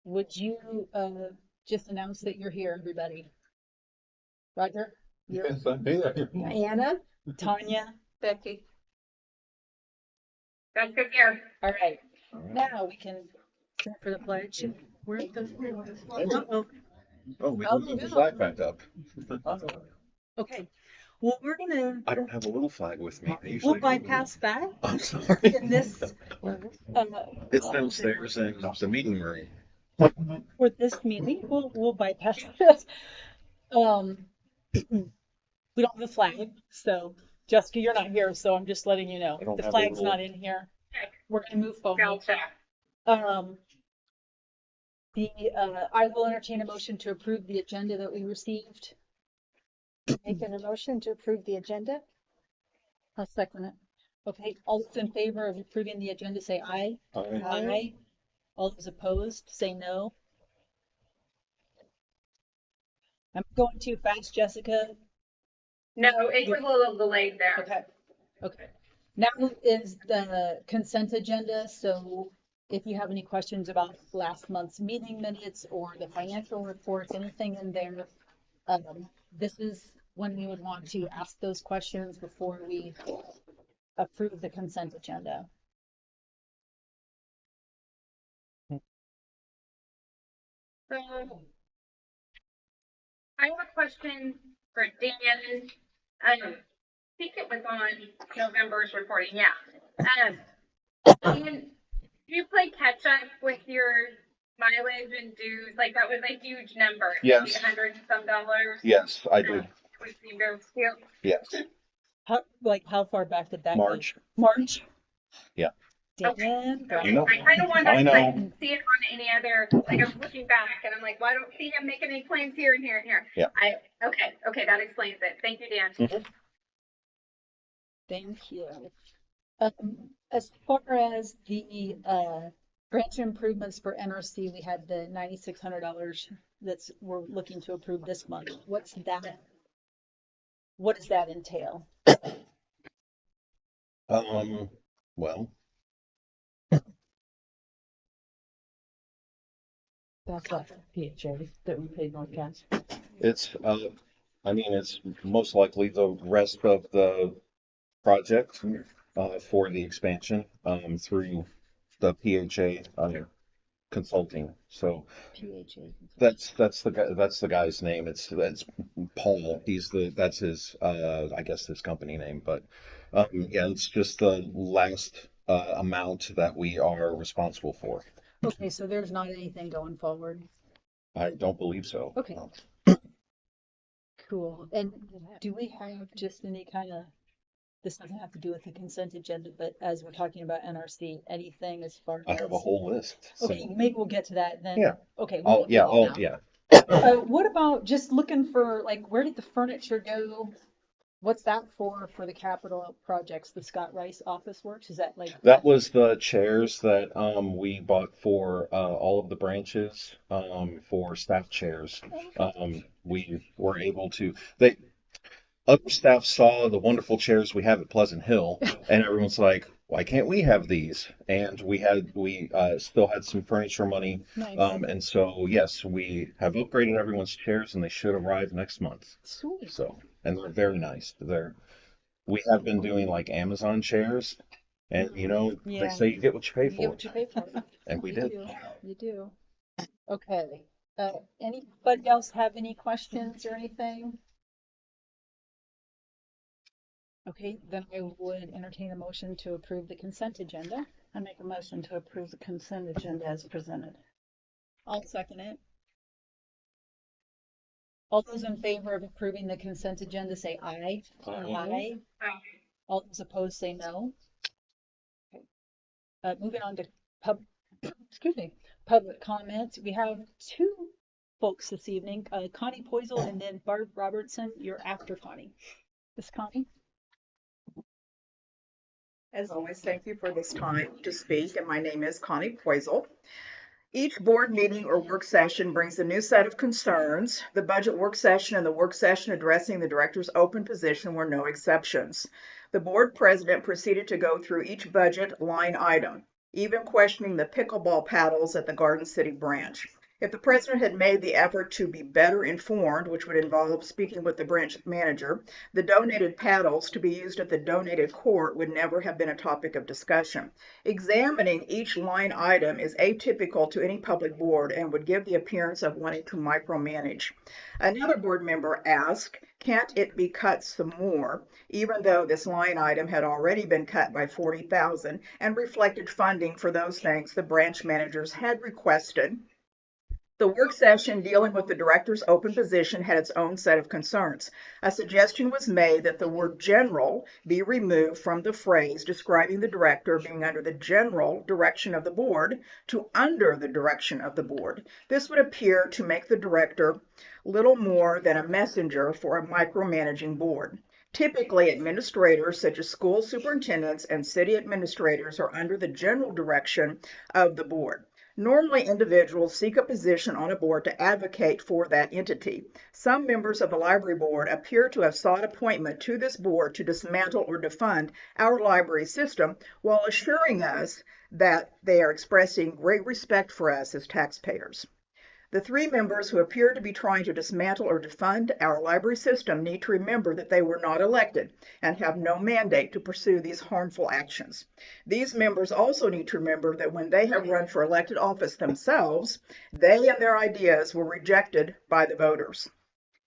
would you just announce that you're here, everybody? Roger? You're Yes, I'm here. Diana, Tanya, Becky. That's good here. All right. All right. Now we can sit for the pledge. Where's the uh-oh. Oh, we Oh, don't have the no. flag back up. Okay. Well, we're gonna I don't have a little flag with me. I we'll usually do. bypass that I'm sorry. in this It's downstairs in the meeting room. for this meeting. We'll bypass this. Um, we don't have a flag, so Jessica, you're not here, so I'm just letting you know I don't the have a flag's little- not in here. We're gonna move forward. Gotcha. Um, I will entertain a motion to approve the agenda that we received. Making a motion to approve the agenda? I'll second it. Okay, all those in favor of approving the agenda, say aye. Aye. Aye. All those opposed, say no. I'm going too fast, Jessica. No, it was a little delayed there. Okay, okay. Now is the consent agenda, so if you have any questions about last month's meeting minutes or the financial reports, anything in there, this is when we would want to ask those questions before we approve the consent agenda. So I have a question for Dan. I think it was on November's reporting. Yeah. Dan, do you play catch up with your mileage and dues? Like that was a huge number. Yes. $100 and some dollars. Yes, I did. With the Bears too. Yes. How far back did that go? March. March? Yeah. Dan, You know. I kind of wanted I to know. like, see it on any other, like I was looking back and I'm like, well, I don't see him making any claims here and here and here. Yeah. Okay, that explains it. Thank you, Dan. Mhm. Thank you. As far as the branch improvements for NRC, we had the $9,600 we're looking to approve this month. What's that? What does that entail? Well, That's what PHA that we paid North Cats. it's it's most likely the rest of the project for the expansion through the PHA consulting. So PHA. that's the guy's name. That's Paul. That's his I guess his company name. But yeah, it's just the last amount that we are responsible for. Okay, so there's not anything going forward. I don't believe so. Okay. Cool. And do we have just any kind of, this doesn't have to do with the consent agenda, but as we're talking about NRC, anything as far I as? have a whole list. So. Okay, maybe we'll get to that then. Yeah. Okay. Oh we'll yeah. do that Oh now. yeah. What about just looking for, like, where did the furniture go? What's that for the capital projects, the Scott Rice Office Works? Is that like? That was the chairs that we bought for all of the branches for staff chairs. We were able to other staff saw the wonderful chairs we have at Pleasant Hill, and everyone's like, why can't we have these? And we still had some furniture money. Nice. And so yes, we have upgraded everyone's chairs, and they should arrive next month. Sweet. So, and they're very nice. We have been doing like Amazon chairs, and they Yeah. say you get what you pay You for. get what you pay for. And we You did. do. You do. Okay. Anybody else have any questions or anything? Okay, then I would entertain a motion to approve the consent agenda. I make a motion to approve the consent agenda as presented. I'll second it. All those in favor of approving the consent agenda say aye. Aye. All those opposed say no. Okay. Moving on to public comments. We have two folks this evening, Connie Poisel and then Barb Robertson. You're after Connie. Miss Connie? As always, thank you for this time to speak, and my name is Connie Poisel. Each board meeting or work session brings a new set of concerns. The budget work session and the work session addressing the director's open position were no exceptions. The board president proceeded to go through each budget line item. even questioning the pickleball paddles at the Garden City branch. If the president had made the effort to be better informed, which would involve speaking with the branch manager, the donated paddles to be used at the donated court would never have been a topic of discussion. Examining each line item is atypical to any public board and would give the appearance of wanting to micromanage. Another board member asked, can't it be cut some more, even though this line item had already been cut by $40,000 and reflected funding for those things the branch managers had requested. The work session dealing with the director's open position had its own set of concerns. A suggestion was made that the word general be removed from the phrase describing the director being under the general direction of the board to under the direction of the board. This would appear to make the director little more than a messenger for a micromanaging board. Typically, administrators such as school superintendents and city administrators are under the general direction of the board. Normally, individuals seek a position on a board to advocate for that entity. Some members of the library board appear to have sought appointment to this board to dismantle or defund our library system while assuring us that they are expressing great respect for us as taxpayers. The three members who appear to be trying to dismantle or defund our library system need to remember that they were not elected and have no mandate to pursue these harmful actions. These members also need to remember that when they have run for elected office themselves, they and their ideas were rejected by the voters.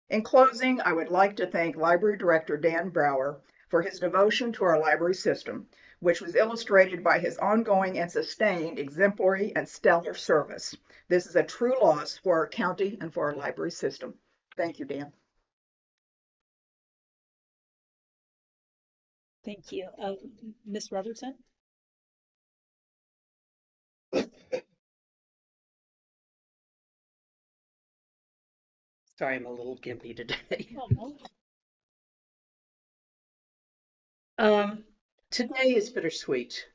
In closing, I would like to thank Library Director Dan Brower for his devotion to our library system, which was illustrated by his ongoing and sustained exemplary and stellar service. This is a true loss for our county and for our library system. Thank you, Dan. Thank you. Ms. Robertson? Sorry, I'm a little gimpy today. Oh, Today is bittersweet.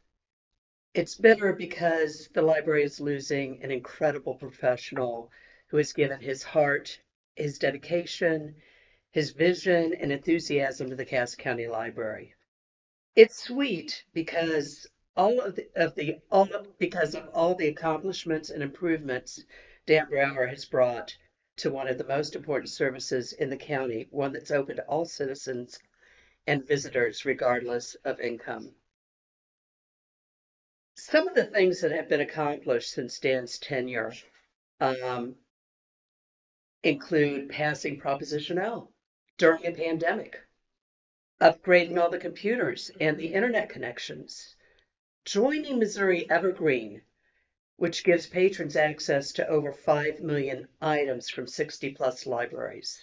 It's bitter because the library is losing an incredible professional who has given his heart, his dedication, his vision, and enthusiasm to the Cass County Library. It's sweet because because of all the accomplishments and improvements Dan Brower has brought to one of the most important services in the county, one that's open to all citizens and visitors regardless of income. Some of the things that have been accomplished since Dan's tenure include passing Proposition L during a pandemic, upgrading all the computers and the internet connections, joining Missouri Evergreen, which gives patrons access to over 5 million items from 60+ libraries,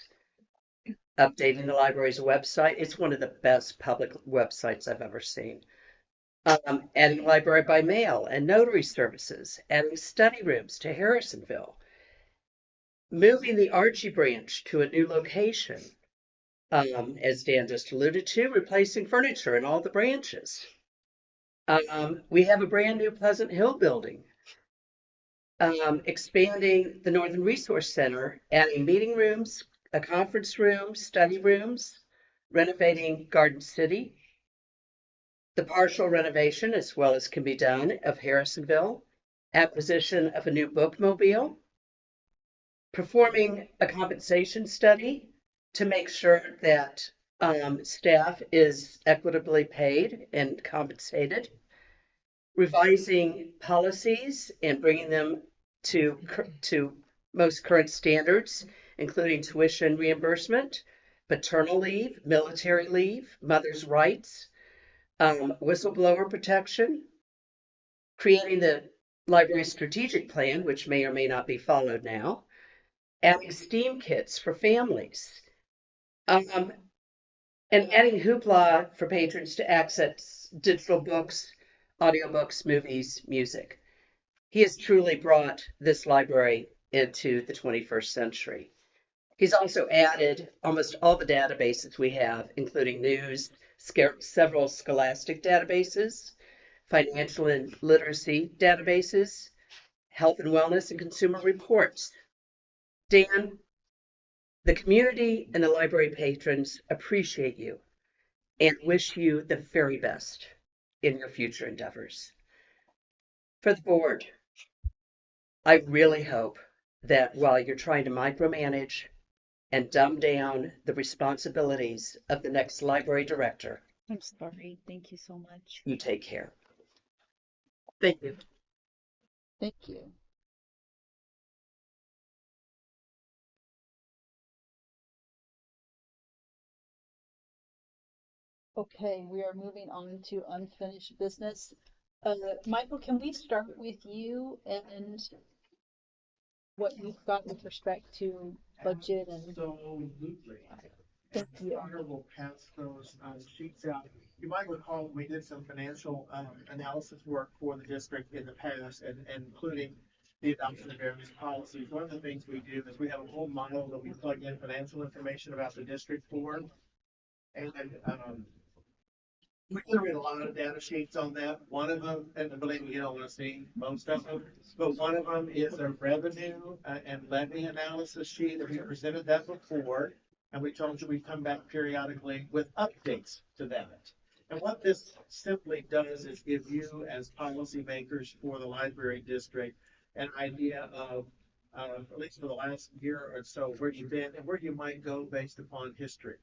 updating the library's website. It's one of the best public websites I've ever seen. Adding library by mail and notary services, adding study rooms to Harrisonville, moving the Archie branch to a new location, as Dan just alluded to, replacing furniture in all the branches. We have a brand new Pleasant Hill building, expanding the Northern Resource Center, adding meeting rooms, a conference room, study rooms, renovating Garden City, the partial renovation, as well as can be done, of Harrisonville, acquisition of a new bookmobile, performing a compensation study to make sure that staff is equitably paid and compensated, revising policies and bringing them to most current standards, including tuition reimbursement, paternal leave, military leave, mother's rights, whistleblower protection, creating the library strategic plan, which may or may not be followed now, adding STEAM kits for families, and adding hoopla for patrons to access digital books, audiobooks, movies, music. He has truly brought this library into the 21st century. He's also added almost all the databases we have, including news, several scholastic databases, financial and literacy databases, health and wellness and consumer reports. Dan, the community and the library patrons appreciate you and wish you the very best in your future endeavors. For the board, I really hope that while you're trying to micromanage and dumb down the responsibilities of the next library director, I'm sorry. Thank you so much. you take care. Thank you. Thank you. Okay, we are moving on to unfinished business. Michael, can we start with you and what you've got with respect to budget and Absolutely. thank you. Connor will pass those sheets out. You might recall we did some financial analysis work for the district in the past, and including the adoption of various policies. One of the things we do is we have a whole model that we plug in financial information about the district for. And we generate a lot of data sheets on that. One of them, and believe me, you don't want to see most of them, but one of them is a revenue and levy analysis sheet, and we presented that before. And we told you we come back periodically with updates to that. And what this simply does is give you, as policymakers for the library district, an idea of, at least for the last year or so, where you've been and where you might go based upon history.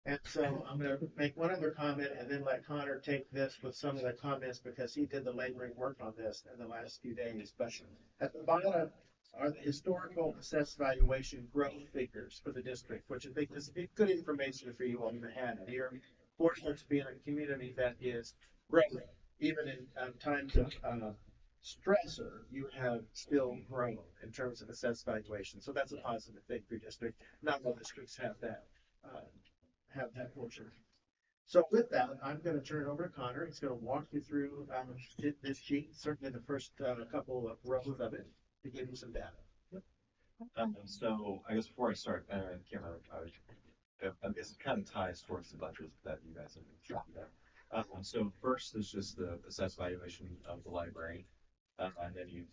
And so I'm going to make one other comment and then let Connor take this with some of the comments because he did the laboring work on this in the last few days. But at the bottom are the historical assessed valuation growth figures for the district, which I think is good information for you all to have. You're fortunate to be in a community that is growing. Even in times of stressor, you have still grown in terms of assessed valuation. So that's a positive thing for your district. Not all districts have that. Portion. So with that, I'm going to turn it over to Connor. He's going to walk you through this sheet, certainly the first couple of rows of it, to give you some data. So I guess before I start, I can't remember. I guess it kind of ties towards the budget that you guys have been talking about. So first is just the assessed valuation of the library, and then you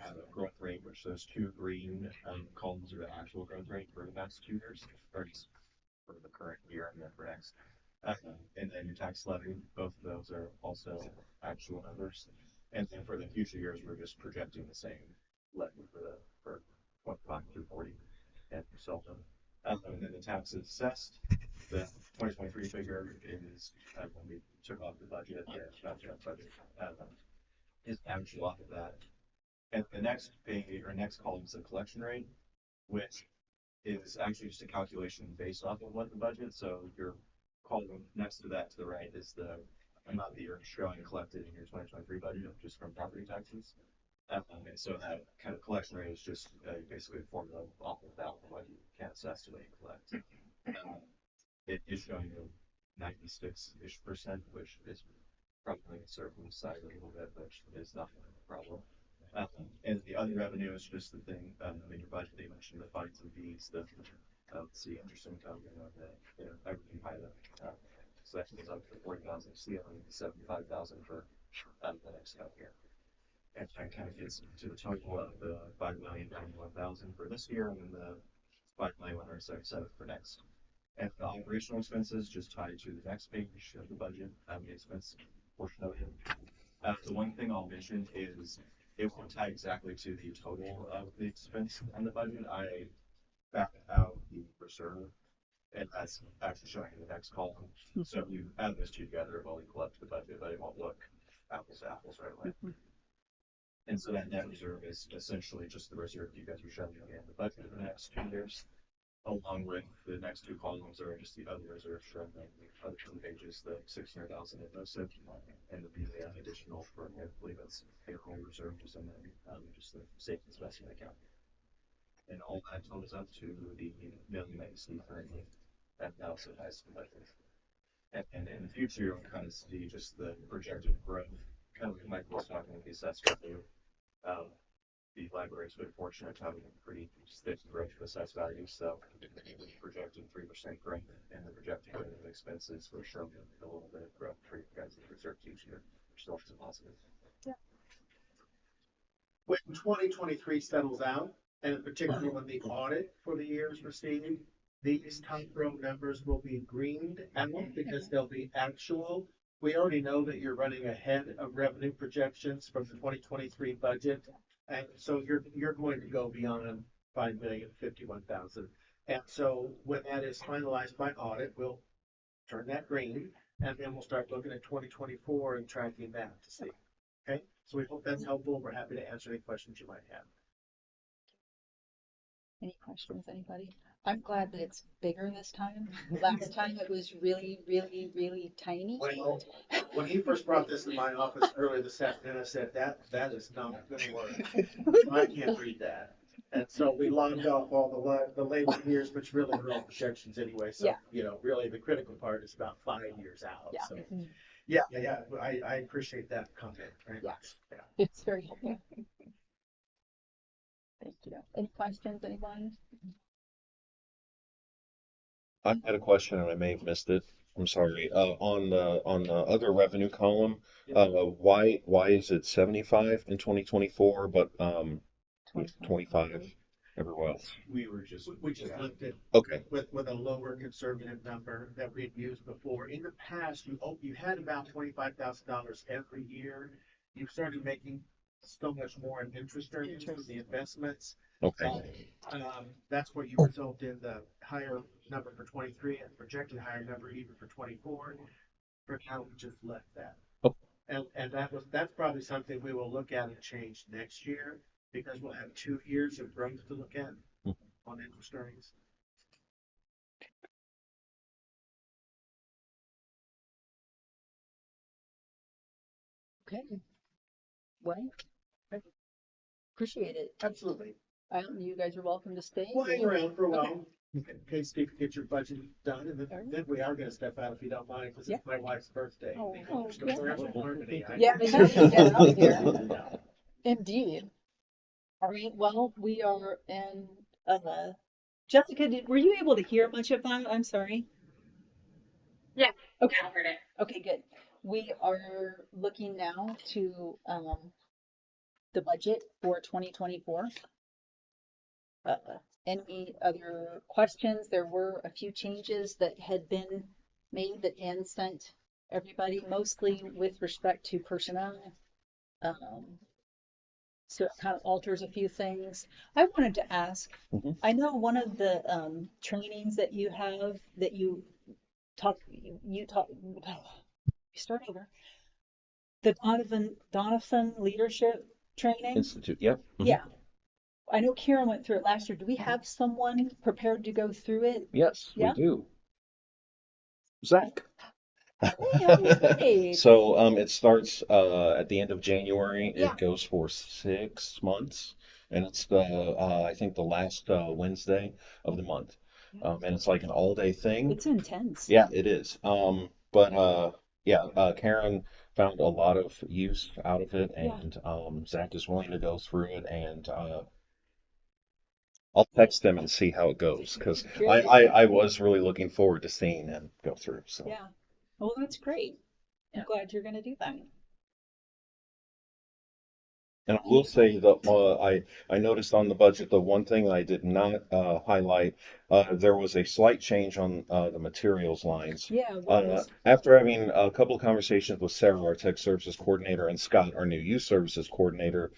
have a growth rate, which those two green columns are the actual growth rate for the next 2 years, or just for the current year and then for next. And then your tax levy, both of those are also actual numbers. And then for the future years, we're just projecting the same levy for 25 through 40 and so on. And then the taxes assessed, the 2023 figure is when we took off the budget, is actual off of that. And the next page or next column is the collection rate, which is actually just a calculation based off of what the budget. So your column next to that to the right is the amount that you're showing collected in your 2023 budget just from property taxes. And so that kind of collection rate is just basically a formula off of that what you can assess to what you collect. It is showing you 96-ish%, which is probably circumcised a little bit, which is not a problem. And the other revenue is just the thing in your budget they mentioned, the fines and fees, the interest income, everything by the so that goes up to 40,000, ceiling 75,000 for the next year. And that kind of gets to the total of the 5,091,000 for this year, and then the 5,177 for next. And the operational expenses just tied to the next page of the budget, the expense portion of it. The one thing I'll mention is it won't tie exactly to the total of the expense on the budget. I backed out the reserve, and that's actually showing in the next column. So if you add those two together, it will equal up to the budget, but it won't look apples to apples right away. And so that net reserve is essentially just the reserve you guys are showing in the budget for the next 2 years, along with the next two columns are just the other reserves from the other two pages, the 600,000 in those, and the additional for, I believe it's payroll reserve, just in there, just the safety investment account. And all that totals up to the million that you see currently. That also ties to the budget. And in the future, you'll kind of see just the projected growth, kind of like Mike was talking with the assessed value. The library's been fortunate to have a pretty steady growth of assessed value, so we projected 3% growth, and the projected growth of expenses were showing a little bit of growth for you guys in research each year, which still is positive. Yeah. When 2023 settles out, and in particular when the audit for the year is received, these top row numbers will be greened out because they'll be actual we already know that you're running ahead of revenue projections from the 2023 budget. And so you're going to go beyond 5,051,000. And so when that is finalized by audit, we'll turn that green, and then we'll start looking at 2024 and tracking that to see. Okay, so we hope that's helpful. We're happy to answer any questions you might have. Any questions, anybody? I'm glad that it's bigger this time. Last time it was really, really, really tiny. Well, when he first brought this in my office earlier this afternoon, I said, that is not gonna work. I can't read that. And so we logged off all the labor years, which really are all projections anyway. So, Yeah. you know, really the critical part is about 5 years out. Yeah. So, yeah, I appreciate that comment very Yeah. much. Yeah. It's very helpful. Thank you. Any questions, anyone? I had a question and I may have missed it. I'm sorry. On the other revenue column, why is it 75 in 2024, but 25 everywhere else? We just left it Okay. with a lower conservative number that we'd used before. In the past, you had about $25,000 every year. You started making so much more in interest earnings from the investments. Okay. That's what you result in the higher number for 23 and projected higher number even for 24. For now, we just left that. Oh. And that's probably something we will look at and change next year, because we'll have 2 years of growth to look at on interest earnings. Okay. Well, I appreciate it. Absolutely. You guys are welcome to stay. We'll hang around for a Okay. while. In case Steve can get your budget done, and then we are gonna step out if you don't mind, because it's my wife's birthday. Oh, It's the forever harmony. Yeah, we have to get out of here. Indeed. All right, well, we are in, Jessica, were you able to hear much of that? I'm sorry. Yeah, Okay. I heard it. Okay, good. We are looking now to the budget for 2024. Any other questions? There were a few changes that had been made that Ann sent everybody, mostly with respect to personnel. So it kind of alters a few things. I wanted to ask, I know one of the trainings that you have that you start over. The Donovan Leadership Training. Institute. Yep. Yeah. I know Karen went through it last year. Do we have someone prepared to go through it? Yes, Yeah? we do. Zach. Hey, So it starts at the end of January. Yeah. It goes for 6 months, and it's the I think the last Wednesday of the month. And it's like an all-day thing. it's intense. Yeah, it is. Karen found a lot of use out of it, Yeah. and Zach is willing to go through it, and I'll text them and see how it goes, because Good. I was really looking forward to seeing him go through. So. Yeah. Well, that's great. I'm glad you're going to do that. And I will say that I noticed on the budget, the one thing I did not highlight, there was a slight change on the materials lines. Yeah, what was? After having a couple of conversations with Sarah, our tech services coordinator, and Scott, our new youth services coordinator,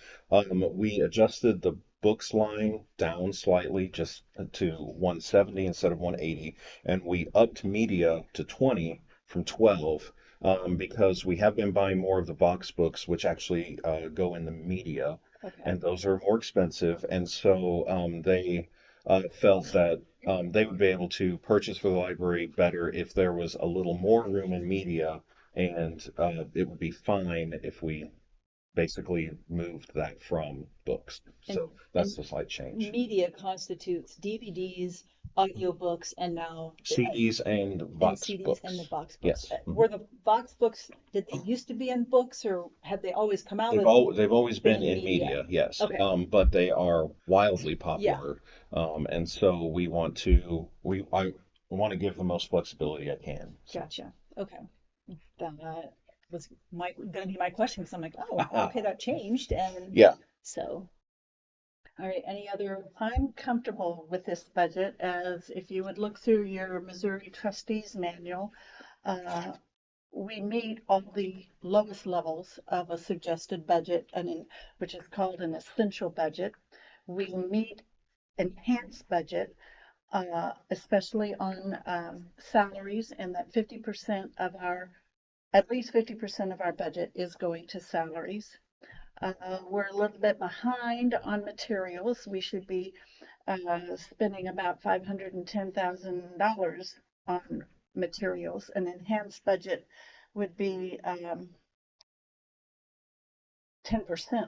we adjusted the books line down slightly, just to 170 instead of 180, and we upped media to 20 from 12. Because we have been buying more of the box books, which actually go in the media, Okay. and those are more expensive. And so they felt that they would be able to purchase for the library better if there was a little more room in media, and it would be fine if we basically moved that from books. So that's the slight change. Media constitutes DVDs, audiobooks, and now CDs and box CDs books. and the box Yes. books. Were the box books, did they used to be in books, or have they always come out? They've always been in in media, yes. Okay. But they are wildly popular. And so I want to give the most flexibility I can. So. Gotcha. Okay. That was gonna be my question, because I'm like, oh, okay, that changed, and Yeah. so. All right, any other? I'm comfortable with this budget, as if you would look through your Missouri trustees manual, we meet all the lowest levels of a suggested budget, which is called an essential budget. We meet enhanced budget, especially on salaries, and that 50% of at least 50% of our budget is going to salaries. We're a little bit behind on materials. We should be spending about $510,000 on materials. An enhanced budget would be 10%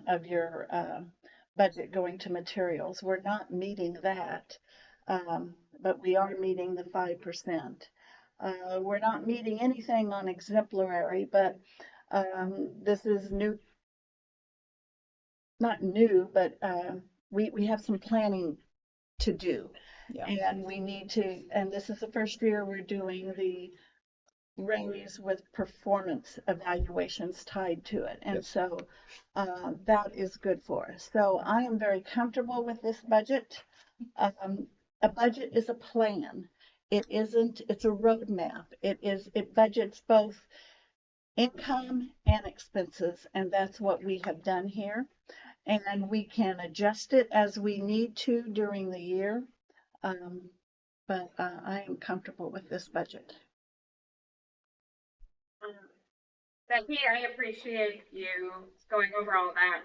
of your budget going to materials. We're not meeting that, but we are meeting the 5%. We're not meeting anything on exemplary, but this is new, not new, but we have some planning to do. Yeah. And we need to, and this is the first year we're doing the raise with performance evaluations tied to it. And Yep. so that is good for us. So I am very comfortable with this budget. A budget is a plan. It's a roadmap. It budgets both income and expenses, and that's what we have done here. And we can adjust it as we need to during the year. But I am comfortable with this budget. Becky, I appreciate you going over all that.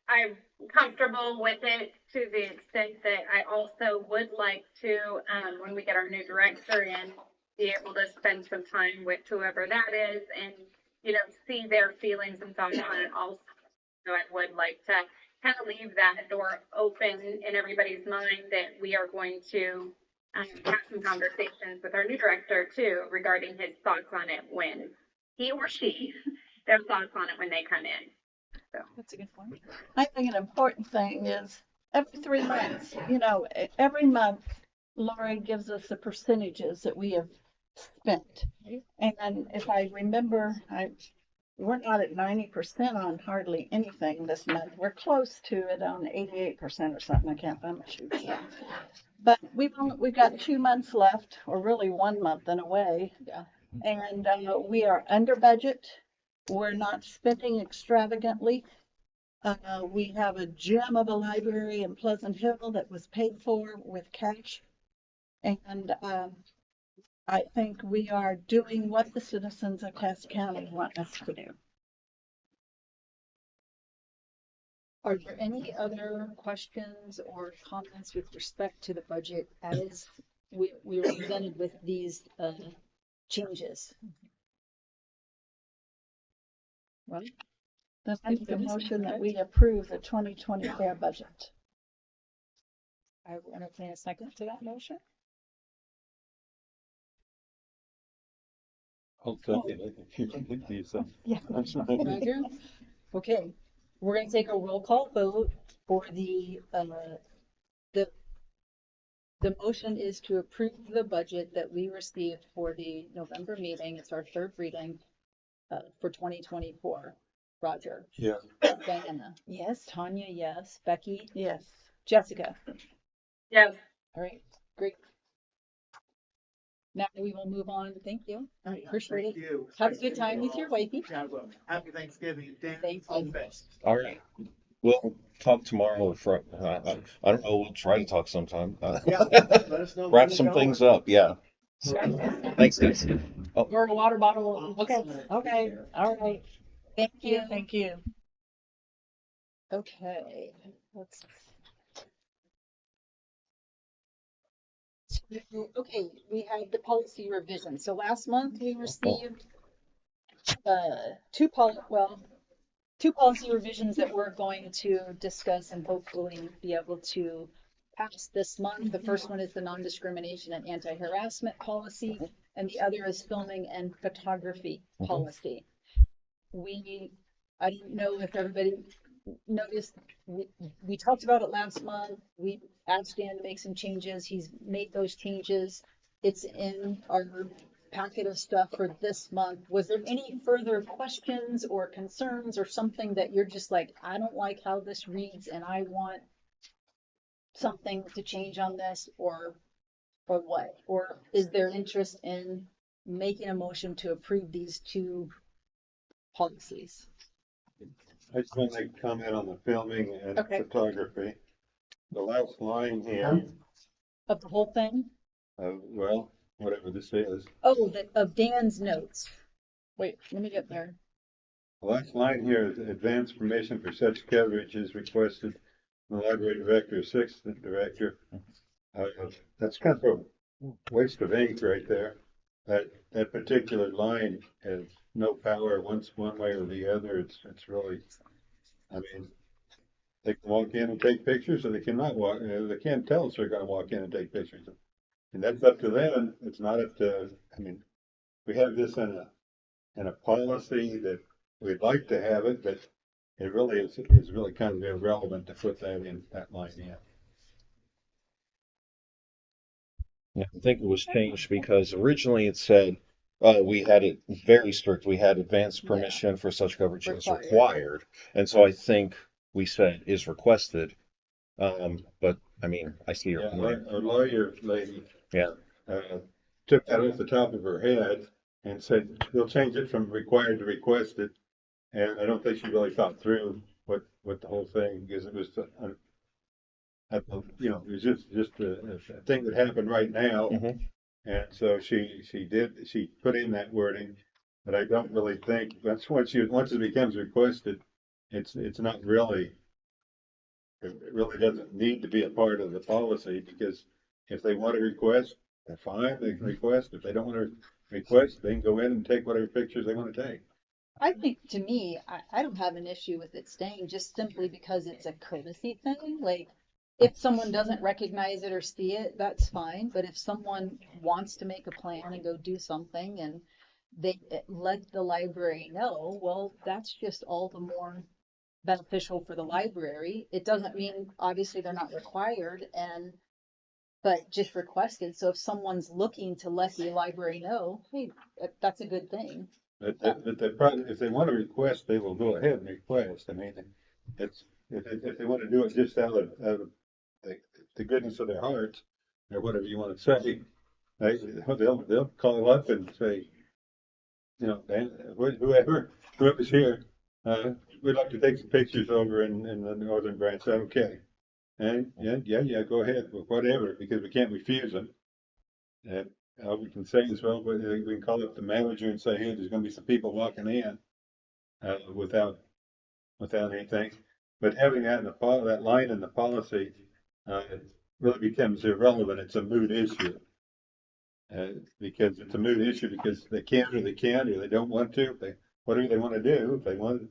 I'm comfortable with it to the extent that I also would like to, when we get our new director in, be able to spend some time with whoever that is and, see their feelings and thoughts on it also. So I would like to kind of leave that door open in everybody's mind that we are going to have some conversations with our new director too regarding his thoughts on it when he or she, their thoughts on it when they come in. So That's a good point. I think an important thing is every 3 months, every month, Lori gives us the percentages that we have spent. And if I remember, we're not at 90% on hardly anything this month. We're close to it on 88% or something. I can't find my shoes. But we've got 2 months left, or really 1 month in a way. Yeah. And we are under budget. We're not spending extravagantly. We have a gem of a library in Pleasant Hill that was paid for with cash. And I think we are doing what the citizens of Cass County want us to do. Are there any other questions or comments with respect to the budget as we were presented with these changes? Well, Let's make the motion that we approve the 2024 budget. I will entertain a second to that motion. Yeah. Roger? Okay, we're going to take a roll call vote for the motion is to approve the budget that we received for the November meeting. It's our third reading for 2024. Roger? Yeah. Diana? Yes. Tanya, yes. Becky? Yes. Jessica? yes. All right, great. Now we will move on. Thank you. Appreciate Thank it. you. Have a good time with your wifey. Happy Thanksgiving. Dan, Thank all you. the best. All right. We'll talk tomorrow or Friday. I don't know. We'll try to talk sometime. Yeah, let us know. Wrap some things up. Yeah. Thanks, guys. Or a water bottle. Okay. Okay. All right. Thank you. Thank you. Okay. Let's. Okay, we had the policy revision. So last month we received two policy revisions that we're going to discuss and hopefully be able to pass this month. The first one is the non-discrimination and anti-harassment policy, and the other is filming and photography policy. I don't know if everybody noticed, we talked about it last month. We asked Dan to make some changes. He's made those changes. It's in our packet of stuff for this month. Was there any further questions or concerns or something that you're just like, I don't like how this reads and I want something to change on this, or what? Or is there interest in making a motion to approve these two policies. I just want to make a comment on the filming and Okay. photography. The last line here, Of the whole thing? well, whatever this is, Oh, of Dan's notes. Wait, let me get there. the last line here is advance permission for such coverage is requested from the library director, assistant director. That's kind of a waste of ink right there. That particular line has no power one way or the other. It's really, I mean, they can walk in and take pictures, or they cannot walk. They can't tell us they're going to walk in and take pictures, and that's up to them. It's not up to. I mean, we have this in a policy that we'd like to have it, but it really is really kind of irrelevant to put that in that line in. Yeah, I think it was changed because originally it said, we had it very strict. We had advanced Yeah. permission for such coverage as Required. required. And so I think we said is requested. But I mean, I see your Yeah, point. our lawyer lady Yeah. took that off the top of her head and said they'll change it from required to requested. And I don't think she really thought through what the whole thing, because it was, you know, it was just a thing that happened right now. Mhm. And so she put in that wording, but I don't really think once it becomes requested, it's not really, it really doesn't need to be a part of the policy, because if they want to request, they're fine, they can request. If they don't want to request, they can go in and take whatever pictures they want to take. I think, to me, I don't have an issue with it staying just simply because it's a courtesy thing. Like, if someone doesn't recognize it or see it, that's fine. But if someone wants to make a plan and go do something and they let the library know, well, that's just all the more beneficial for the library. It doesn't mean, obviously, they're not required but just requested. So if someone's looking to let the library know, hey, that's a good thing. But if they want to request, they will go ahead and request. I mean, it's, if they want to do it just out of the goodness of their hearts, or whatever you want to say, they'll call up and say, you know, whoever's here, we'd like to take some pictures over in the northern branch. Okay. And yeah, go ahead, whatever, because we can't refuse them. And all we can say is, well, we can call up the manager and say, hey, there's going to be some people walking in without anything. But having that in that line in the policy, it really becomes irrelevant. It's a moot issue. Because it's a moot issue because they can't or they can't or they don't want to. Whatever they want to do, if they want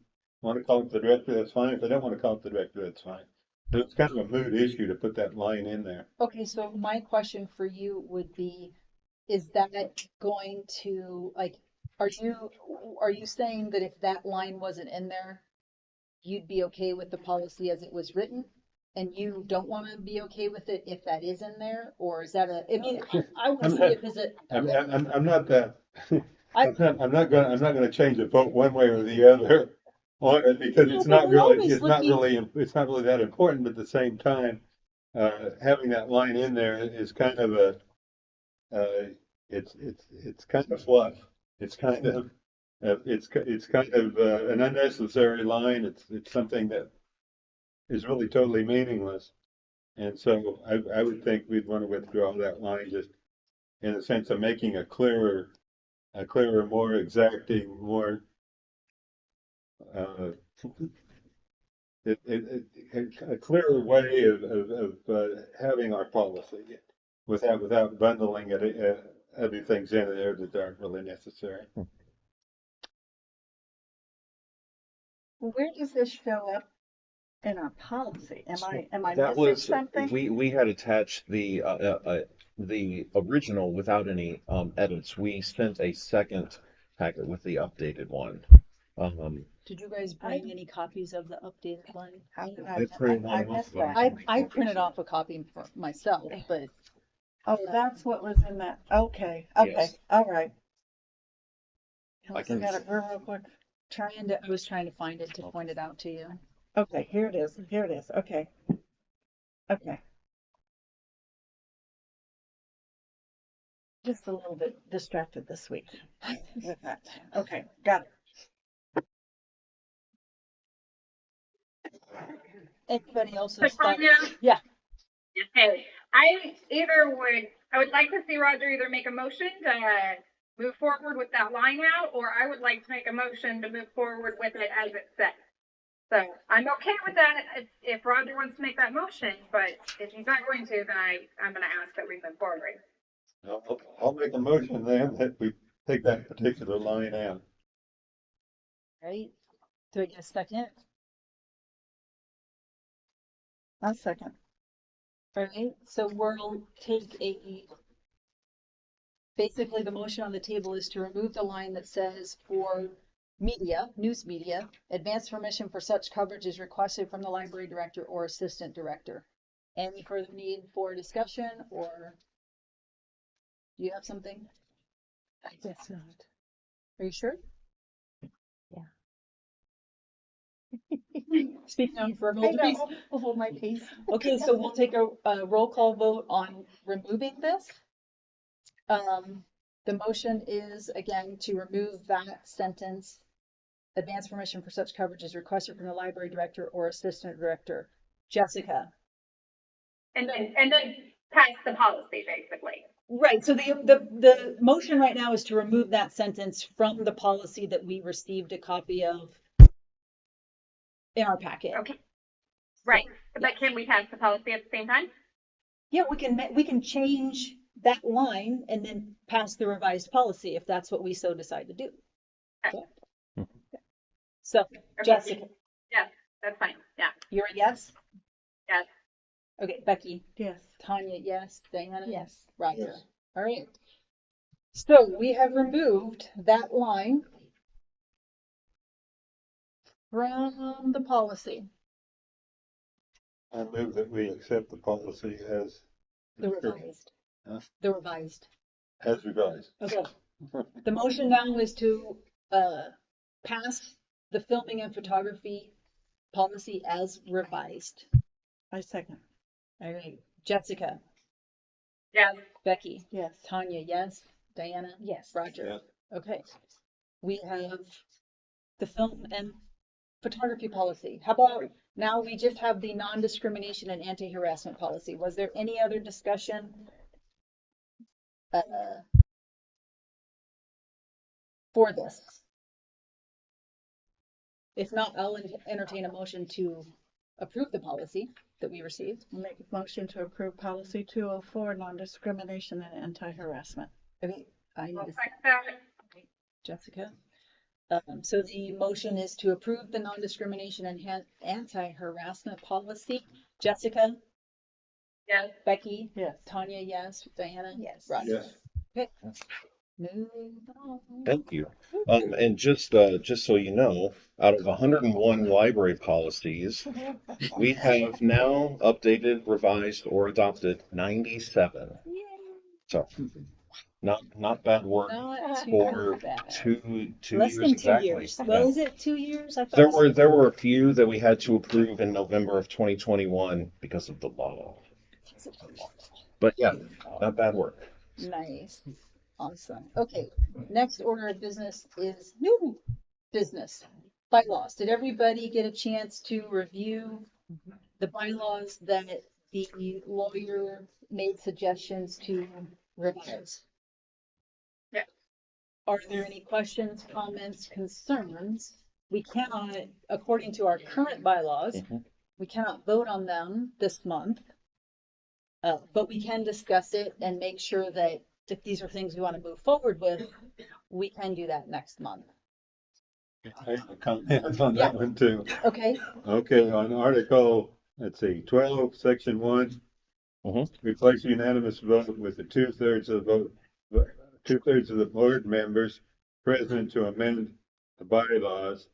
to call up the director, that's fine. If they don't want to call up the director, that's fine. So it's kind of a moot issue to put that line in there. Okay, so my question for you would be, is that going to, like, are you saying that if that line wasn't in there, you'd be okay with the policy as it was written? And you don't want to be okay with it if that is in there? Or is that I mean, I want to see if is it. I'm not that. I'm not gonna change the vote one way or the other, because No, it's but not we're really, always it's not looking- really, it's not really that important. But at the same time, having that line in there is kind of it's kind of fluff. It's kind of, it's kind of an unnecessary line. It's something that is really totally meaningless. And so I would think we'd want to withdraw that line, just in the sense of making a clearer, more exacting, more uh, a clearer way of having our policy without bundling other things in there that aren't really necessary. Where does this show up in our policy? Am I That missing was, something? we had attached the original without any edits. We sent a second packet with the updated one. Did you guys bring any copies of the updated one? How did I printed I one missed off. that? I printed off a copy for myself, but Oh, that's what was in that. Okay, Yes. all right. I Can I can- look at it real quick? I was trying to find it to point it out to you. Okay, here it is. Here it is. Okay. Okay. just a little bit distracted this week with that. Okay, got it. Anybody else's But thoughts? Tanya, Yeah, okay, I would like to see Roger either make a motion to move forward with that line out, or I would like to make a motion to move forward with it as it says. So I'm okay with that if Roger wants to make that motion, but if he's not going to, then I'm going to ask that we move forward. I'll make a motion then that we take that particular line out. right. Do I get a second? I'll second. All right, so we'll take basically the motion on the table is to remove the line that says for media, news media, advance permission for such coverage is requested from the library director or assistant director. Any further need for discussion, or do you have something? I guess not. Are you sure? Yeah. Speaking on for I know, I'll hold my peace. Okay, so we'll take a roll call vote on removing this. The motion is again to remove that sentence. Advance permission for such coverage is requested from the library director or assistant director. Jessica. And then pass the policy basically. Right, so the motion right now is to remove that sentence from the policy that we received a copy of in our packet. Okay. Right. But can we pass the policy at the same time? Yeah, we can change that line and then pass the revised policy if that's what we so decide to do. Okay. So, Jessica, Yes, that's fine. Yeah. you're a yes? Yes. Okay, Becky, Yes. Tanya, yes, Diana? Yes. Roger. Yes. All right. So we have removed that line from the policy. I move that we accept the policy as The revised. Huh? The revised. as revised. Okay. The motion now is to pass the filming and photography policy as revised. I second. All right. Jessica, Yes. Becky, Yes. Tanya, yes. Diana? Yes. Roger. Yes. Okay. We have the film and photography policy. How about now we just have the non-discrimination and anti-harassment policy? Was there any other discussion for this? If not, I'll entertain a motion to approve the policy that we received. I'll make a motion to approve policy 204, non-discrimination and anti-harassment. Okay, I need I'll to, second that. Jessica. So the motion is to approve the non-discrimination and anti-harassment policy. Jessica, Yes. Becky, Yes. Tanya, yes. Diana? Yes. Roger. Yes. Okay. Move on. Thank you. And just so you know, out of 101 library policies, we have now updated, revised, or adopted 97. So, not bad work Not too for bad. two Less years than 2 exactly. years. Yeah. Well, is it 2 years? I thought There were a few that we had to approve in November of 2021 because of the law. But yeah, not bad work. Nice. Awesome. Okay, next order of business is new business. Bylaws. Did everybody get a chance to review the bylaws that the lawyer made suggestions to revise? Yeah. Are there any questions, comments, concerns? We cannot, according to our current bylaws, Mhm. we cannot vote on them this month. But we can discuss it and make sure that if these are things we want to move forward with, we can do that next month. I have a comment on Yeah. that one too. Okay, Okay, on Article, let's see, 12, Section 1, replace unanimous vote with the two-thirds of the vote, two-thirds of the board members present to amend the bylaws.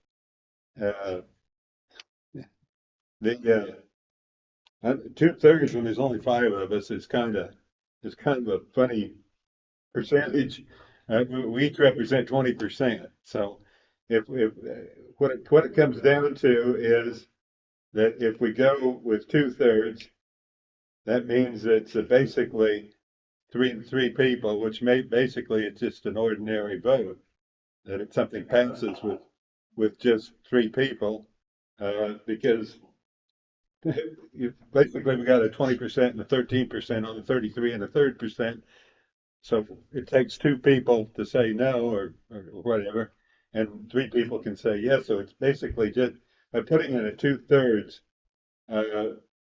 Two-thirds when there's only 5 of us is kind of a funny percentage. We each represent 20%. So if what it comes down to is that if we go with two-thirds, that means it's basically three people, which basically it's just an ordinary vote, that if something passes with just three people, because basically we got a 20% and a 13% on the 33 and a third percent. So it takes two people to say no or whatever, and three people can say yes. So it's basically just by putting in a 2/3.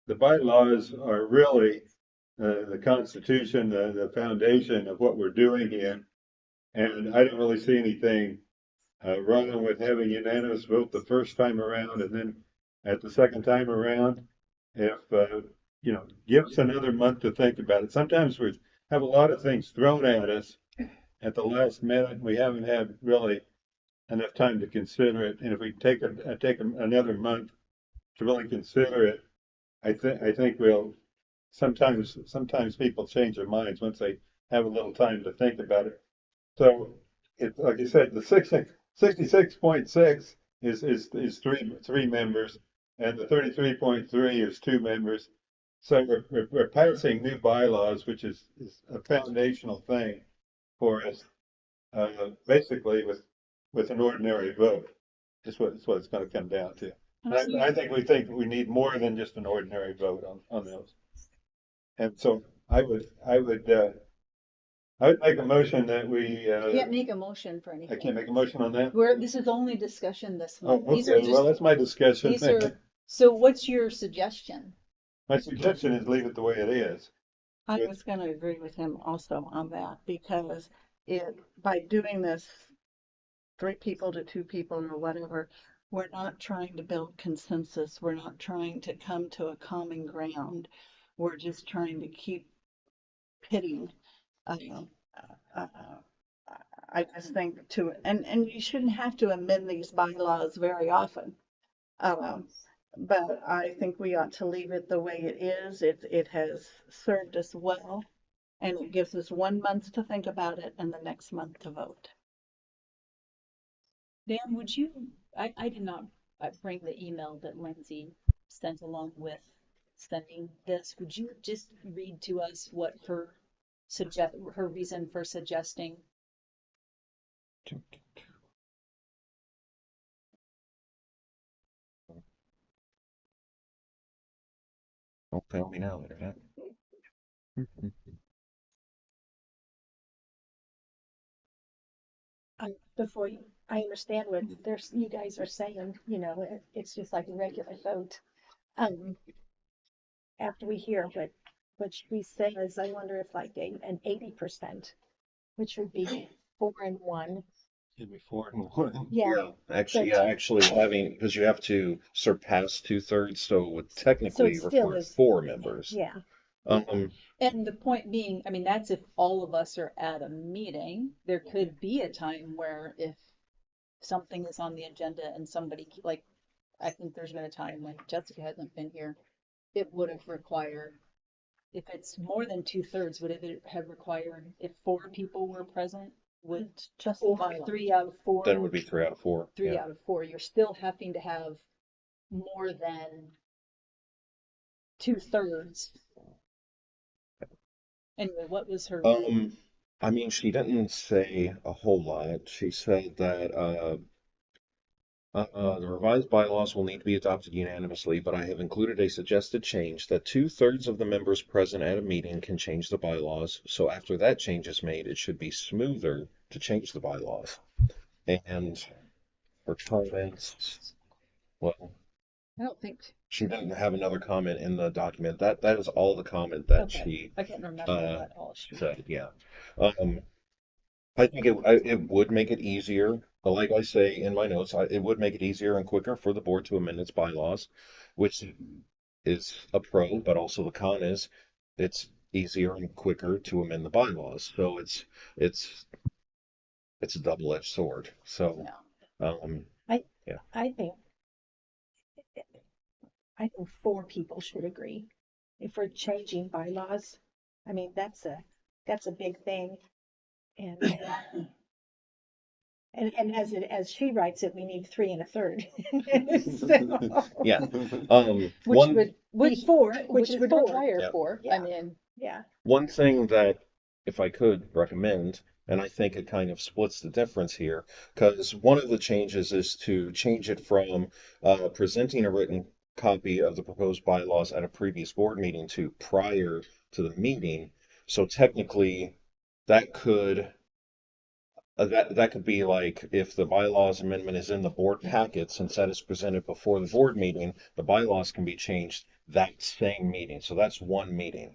The bylaws are really the Constitution, the foundation of what we're doing here. And I don't really see anything wrong with having unanimous vote the first time around, and then at the second time around, if give us another month to think about it. Sometimes we have a lot of things thrown at us at the last minute. We haven't had really enough time to consider it, and if we take another month to really consider it, I think we'll. Sometimes people change their minds once they have a little time to think about it. So it, like you said, the 66.6 is three members, and the 33.3 is two members. So we're passing new bylaws, which is a foundational thing for us, basically with an ordinary vote. That's what it's going to come down to. I think we need more than just an ordinary vote on those. And so I would make a motion that we. Can't make a motion for I anything. can't make a motion on that. This is only discussion this Oh, month. These okay. are just, Well, that's my discussion. so what's your suggestion? My suggestion is leave it the way it is. I was going to agree with him also on that, because by doing this 3 people to 2 people or whatever, we're not trying to build consensus. We're not trying to come to a common ground. We're just trying to keep pitting. I just think and you shouldn't have to amend these bylaws very often. But I think we ought to leave it the way it is. It has served us well, and it gives us 1 month to think about it and the next month to vote. Dan, would you, I did not bring the email that Lindsay sent along with sending this. Would you just read to us what her reason for suggesting? Don't fail me now, Internet. Before you, I understand what you guys are saying, it's just like a regular vote. After we hear what she says, I wonder if like an 80%, which would be 4 and 1. It'd be 4 and 1. Yeah. Actually having, because you have to surpass 2/3, so it would technically So it still require is- 4 members. Yeah. And the point being, I mean, that's if all of us are at a meeting. There could be a time where if something is on the agenda and somebody, like, I think there's been a time when Jessica hasn't been here, it would have required, if it's more than 2/3, would it have required, if 4 people were present, would Just 3 out of 4? Then it would be 3 out of 4. 3 Yeah. out of 4. You're still having to have more than 2/3. Anyway, what was her? I mean, she didn't say a whole lot. She said that the revised bylaws will need to be adopted unanimously, but I have included a suggested change that 2/3 of the members present at a meeting can change the bylaws. So after that change is made, it should be smoother to change the bylaws. And her comments, well, I don't think. she didn't have another comment in the document. That is all the comment that Okay. she I can't remember what all she said. Yeah. I think it would make it easier. But like I say in my notes, it would make it easier and quicker for the board to amend its bylaws, which is a pro, but also the con is it's easier and quicker to amend the bylaws. So it's a double-edged sword. So, I think 4 people should agree. If we're changing bylaws, I mean, that's a big thing. And and as she writes it, we need 3 1/3. So, yeah. which would be 4, which is would 4. require Yeah. 4. Yeah. I mean, Yeah. One thing that if I could recommend, and I think it kind of splits the difference here, because one of the changes is to change it from presenting a written copy of the proposed bylaws at a previous board meeting to prior to the meeting. So technically, that could that could be like if the bylaws amendment is in the board packet, since that is presented before the board meeting, the bylaws can be changed that same meeting. So that's one meeting.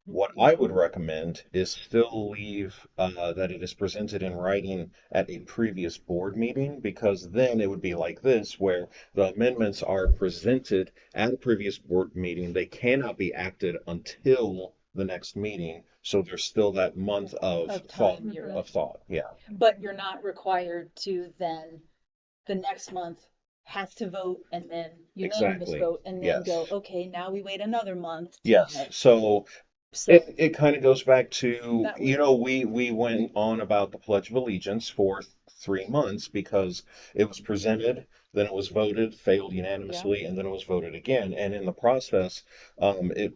What I would recommend is still leave that it is presented in writing at a previous board meeting, because then it would be like this, where the amendments are presented at a previous board meeting. They cannot be acted until the next meeting. So there's still that month of Of thought, time, you're of thought. Yeah, but you're not required to then the next month have to vote and then unanimous exactly. vote and then go, Yes. okay, now we wait another month to Yes. get. So So it kind of goes back to, that you would, know, we went on about the Pledge of Allegiance for 3 months because it was presented, then it was voted, failed yeah, unanimously, and then it was voted again. And in the process, it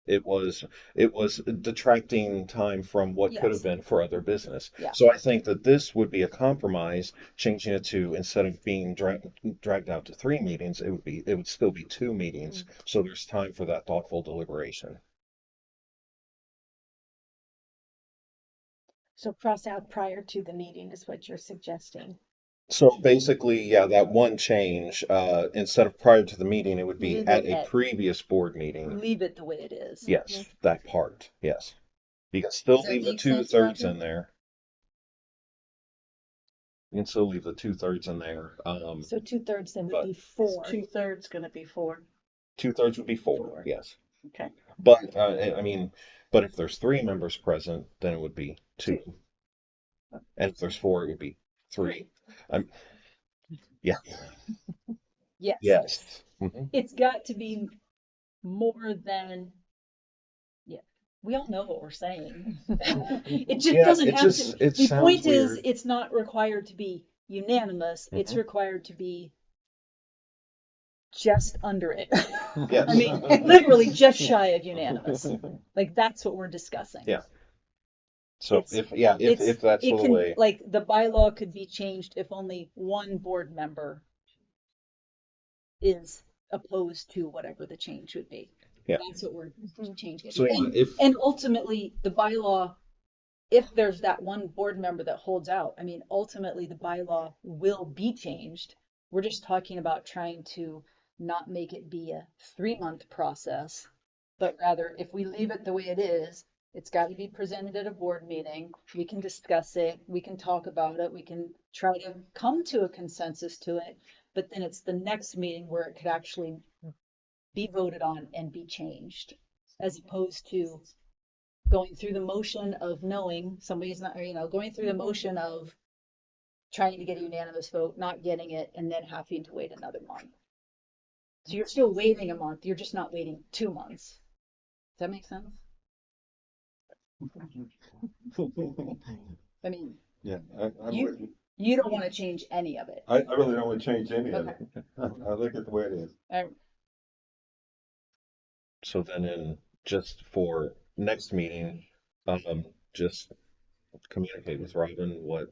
it was it was detracting time from what could have yes, been for other business. yeah. So I think that this would be a compromise, changing it to, instead of being dragged out to 3 meetings, it would still be 2 meetings. So there's time for that thoughtful deliberation. So cross out prior to the meeting is what you're suggesting. So basically, yeah, that one change, instead of prior to the meeting, it would be Leave at it a at, previous board meeting. leave it the way it is. Yes, that part. Yes. You can Does still that leave the make two sense, thirds Roger? in there. You can still leave the 2/3 in there. So 2/3 then would But be Is 4. 2/3 gonna be 4? 2/3 would be four. 4. Yes. Okay. But I mean, but if there's 3 members present, then it would be 2. 2. And if there's 4, it would be 3. Um, yeah. Yes. Yes. Hmm. It's got to be more than, yeah. We all know what we're saying. It just Yeah, doesn't it have just to, it the sounds point is, weird. it's not required to be unanimous. It's Hmm. required to be just under it. Yes. I mean, literally just shy of unanimous. Like that's what we're discussing. Yeah. So It's, if that's it the can, way. like, the bylaw could be changed if only one board member is opposed to whatever the change would be. Yeah. That's what we're changing. So yeah, if And ultimately, the bylaw, if there's that one board member that holds out, I mean, ultimately the bylaw will be changed. We're just talking about trying to not make it be a 3-month process, but rather if we leave it the way it is, it's got to be presented at a board meeting. We can discuss it, we can talk about it, we can try to come to a consensus to it, but then it's the next meeting where it could actually be voted on and be changed, as opposed to going through the motion of knowing somebody's not, or, going through the motion of trying to get a unanimous vote, not getting it, and then having to wait another month. So you're still waiting a month, you're just not waiting 2 months. Does that make sense? I mean, Yeah, I'm You- with you. you don't want to change any of it. I really don't want to change any of Okay. it. I like it the way it is. so then in just for next meeting, just communicate with Robin what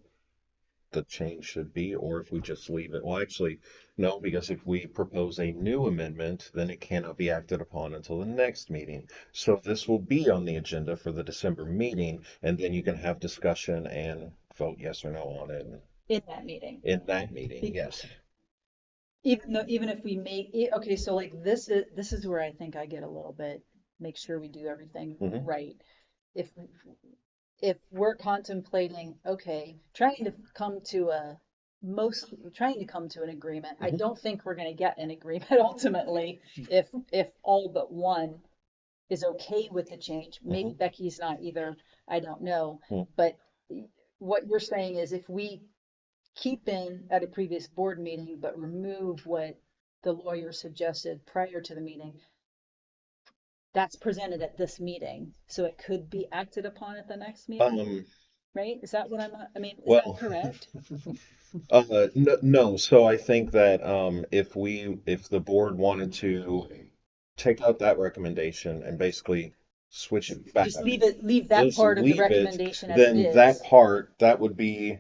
the change should be, or if we just leave it. Well, actually, no, because if we propose a new amendment, then it cannot be acted upon until the next meeting. So this will be on the agenda for the December meeting, and then you can have discussion and vote yes or no on it In that meeting. in that meeting. Yes. Even if we make it, okay, so like this is where I think I get a little bit, make sure we do everything Mhm. right. If we're contemplating, okay, trying to come to an agreement, I Mhm. don't think we're gonna get an agreement ultimately if all but one is okay with the change. Maybe Becky's not either, I don't know. Mhm. But what you're saying is if we keep in at a previous board meeting, but remove what the lawyer suggested prior to the meeting, that's presented at this meeting, so it could be acted upon at the next meeting, Um, right? Is that what I mean, is that well, correct? no, no. So I think that if the board wanted to take out that recommendation and basically switch it back. Just leave that Just part of the leave it, recommendation as then that is. part, that would be,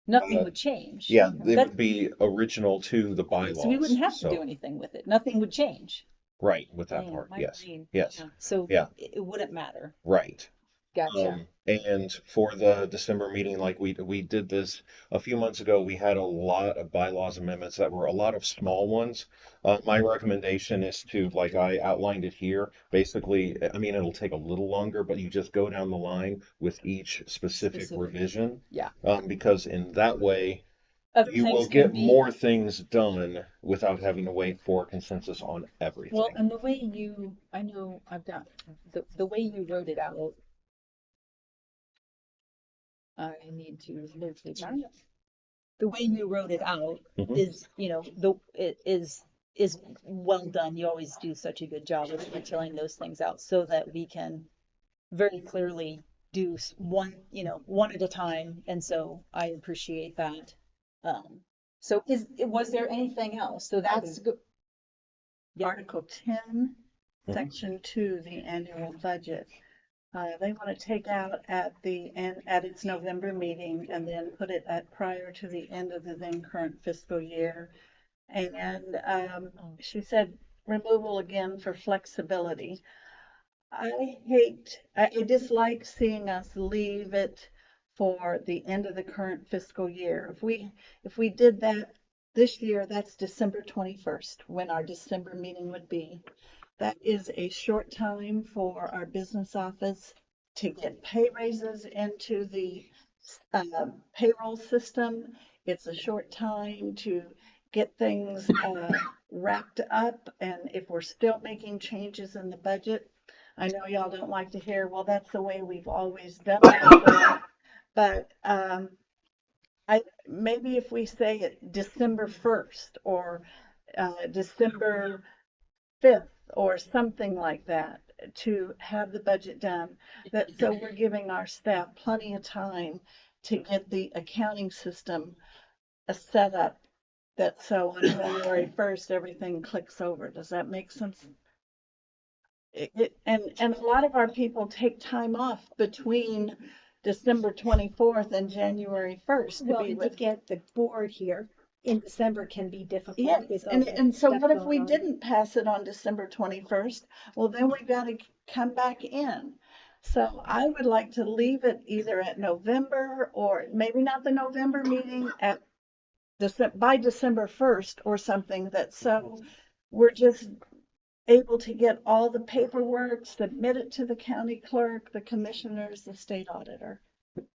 Nothing would change. yeah, it That, would be original to the so we bylaws. wouldn't have to do So, anything with it. Nothing would change. right, with that Dang, part, my yes, brain. yes, Yeah. So yeah, it wouldn't matter. right. Gotcha. And for the December meeting, like we did this a few months ago, we had a lot of bylaws amendments that were a lot of small ones. My recommendation is to, like I outlined it here, basically, I mean, it'll take a little longer, but you just go down the line with each specific revision. Yeah. Because in that way, Other you things will can get be, more things done without having to wait for consensus on well, everything. and the way you, I know I've got, the way you wrote it out, I need to locate that. The way you wrote it out Mhm. is, it is well done. You always do such a good job of detailing those things out so that we can very clearly do one at a time. And so I appreciate that. So was there anything else? So that's good. Yeah. Article 10, Mhm. Section 2, the annual budget. They want to take out at the end, at its November meeting, and then put it at prior to the end of the then current fiscal year. And she said removal again for flexibility. I dislike seeing us leave it for the end of the current fiscal year. If we did that this year, that's December 21st, when our December meeting would be. That is a short time for our business office to get pay raises into the payroll system. It's a short time to get things wrapped up, and if we're still making changes in the budget, I know y'all don't like to hear, well, that's the way we've always done it before, but maybe if we say it December 1st or December 5th or something like that to have the budget done, that so we're giving our staff plenty of time to get the accounting system set up, that so on January 1st everything clicks over. Does that make sense? And a lot of our people take time off between December 24th and January 1st to Well, be and to with. get the board here in December can be difficult Yes, with all and, the and so stuff what if we going on. didn't pass it on December 21st? Well, then we've got to come back in. So I would like to leave it either at November or maybe not the November meeting at by December 1st or something, that so we're just able to get all the paperwork, submit it to the county clerk, the commissioners, the state auditor.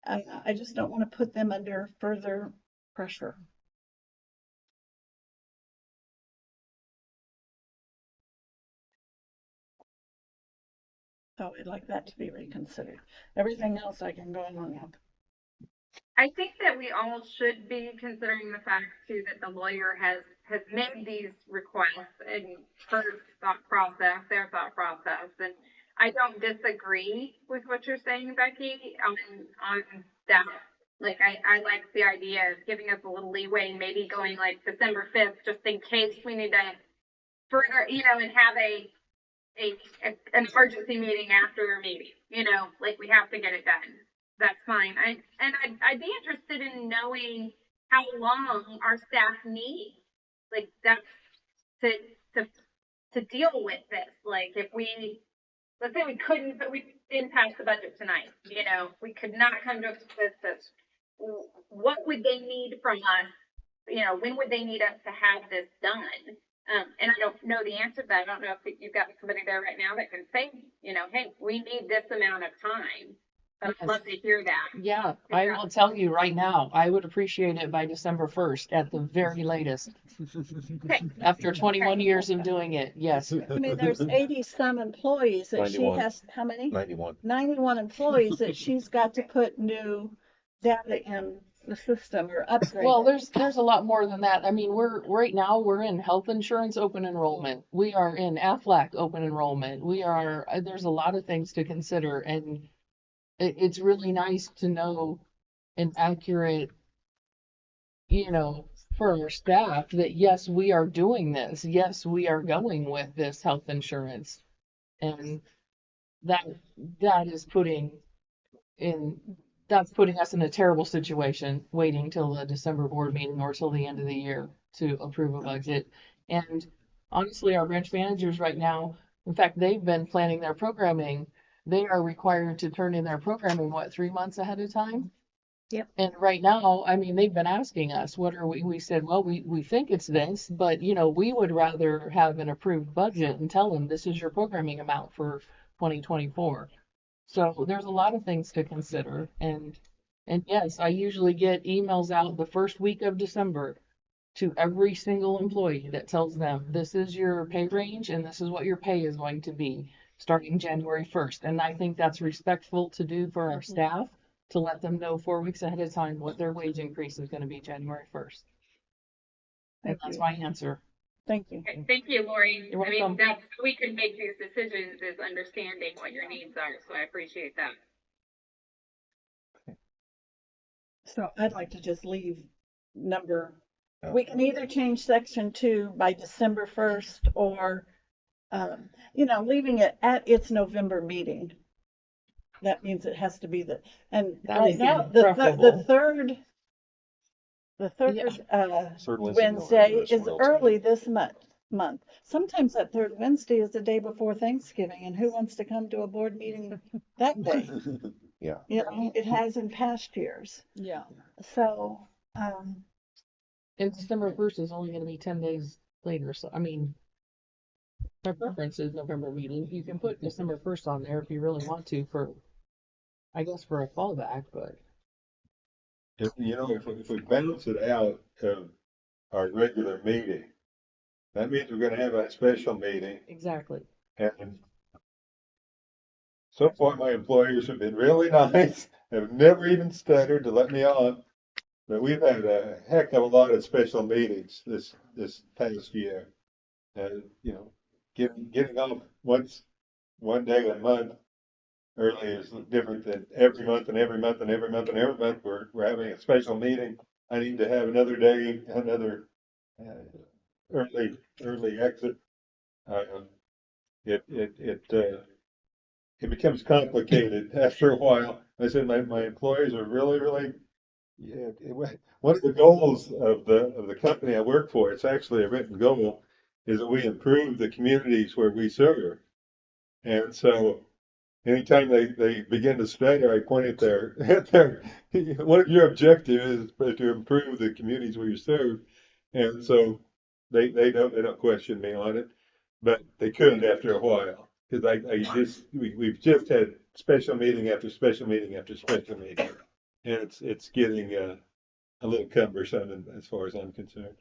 I just don't want to put them under further pressure. So I'd like that to be reconsidered. Everything else I can go along with. I think that we all should be considering the fact too that the lawyer has made these requests and her their thought process, and I don't disagree with what you're saying, Becky, on that. Like I like the idea of giving us a little leeway and maybe going like December 5th, just in case we need to further, and have an emergency meeting after their meeting. Like we have to get it done. That's fine. I'd be interested in knowing how long our staff needs, like that's to to to deal with this. Like if let's say we didn't pass the budget tonight. We could not come to a consensus. What would they need from us? When would they need us to have this done? And I don't know the answer to that. I don't know if you've got somebody there right now that can say, hey, we need this amount of time. I'd love to hear that. Yeah, I will tell you right now, I would appreciate it by December 1st at the very latest. Okay. After 21 years of doing it, yes. I mean, there's 80 some employees that she 91. has, how many? 91. 91 employees that she's got to put new data in the system or upgrade. Well, there's a lot more than that. I mean, right now we're in health insurance open enrollment. We are in AFLAC open enrollment. There's a lot of things to consider, and it's really nice to know an accurate, for our staff that yes, we are doing this. Yes, we are going with this health insurance. And that that is in that's putting us in a terrible situation, waiting till the December board meeting or till the end of the year to approve a budget. And honestly, our branch managers right now, in fact, they've been planning their programming. They are required to turn in their programming, what, 3 months ahead of time? Yep. And right now, I mean, they've been asking us, what are we said, well, we think it's this, but we would rather have an approved budget and tell them this is your programming amount for 2024. So there's a lot of things to consider. And yes, I usually get emails out the first week of December to every single employee that tells them this is your pay range and this is what your pay is going to be starting January 1st. And I think that's respectful to do for our staff to let them know 4 weeks ahead of time what their wage increase is going to be January 1st. And Thank that's you. my answer. Thank you. Okay, thank you, Lori. You're I mean, welcome. that's, we can make these decisions is understanding what your needs are, so I appreciate that. So I'd like to just leave number, Yeah. we can either change section 2 by December 1st or, leaving it at its November meeting. That means it has to be and That right would now, be the preferable. third Third Wednesday in Wednesday November is is what else early this month. Sometimes that third Wednesday is the day before Thanksgiving, and who wants to come to a board meeting that day? Yeah. It has in past years. Yeah. So, And December 1st is only going to be 10 days later. So, I mean, my preference is November meeting. You can put December 1st on there if you really want to I guess for a fallback, but If we balance it out of our regular meeting, that means we're gonna have a special meeting. exactly. And so far, my employers have been really nice, have never even stuttered to let me on. But we've had a heck of a lot of special meetings this past year. And, getting off one day a month early is different than every month and every month and every month and every month. We're having a special meeting. I need to have another day, another early exit. Uh, it becomes complicated after a while. I said my employees are really, yeah. One of the goals of the company I work for, it's actually a written goal, is that we improve the communities where we serve. And so anytime they begin to stutter, I point at their one of your objectives is to improve the communities where you serve. And so they don't question me on it, but they could after a while because we've just had special meeting after special meeting after special meeting, and it's getting a little cumbersome as far as I'm concerned.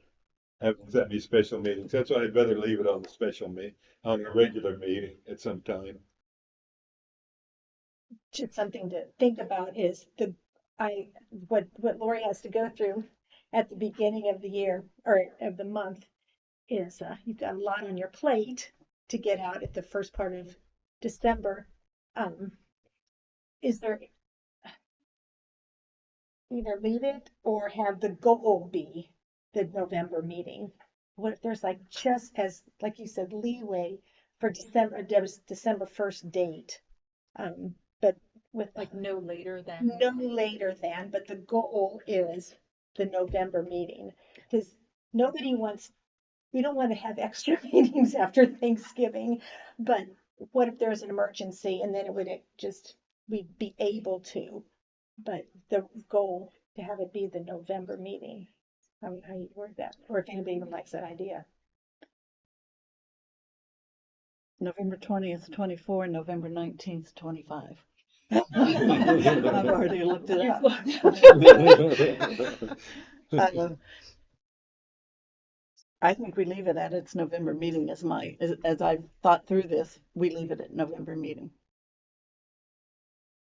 Having that many special meetings, that's why I'd rather leave it on the on a regular meeting at some time. Just something to think about is what Lori has to go through at the beginning of the year or of the month is you've got a lot on your plate to get out at the first part of December. Is there either leave it or have the goal be the November meeting? What if there's just as, like you said, leeway for December 1st date? But with No later than. no later than, but the goal is the November meeting. Because we don't want to have extra meetings after Thanksgiving, but what if there's an emergency and then we'd be able to, but the goal to have it be the November meeting. How you word that, or if anybody even likes that idea. November 20th, 24, November 19th, 25. I've already looked it up. I think we leave it at its November meeting as I've thought through this, we leave it at November meeting.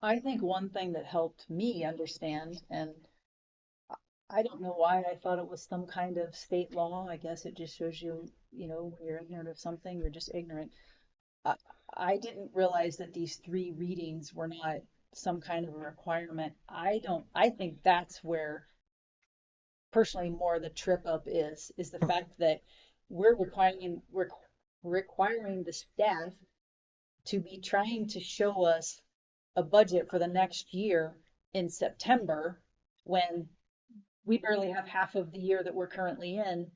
I think one thing that helped me understand, and I don't know why I thought it was some kind of state law. I guess it just shows you, when you're ignorant of something, you're just ignorant. I didn't realize that these 3 readings were not some kind of a requirement. I think that's where personally more the trip up is the fact that we're requiring the staff to be trying to show us a budget for the next year in September when we barely have half of the year that we're currently in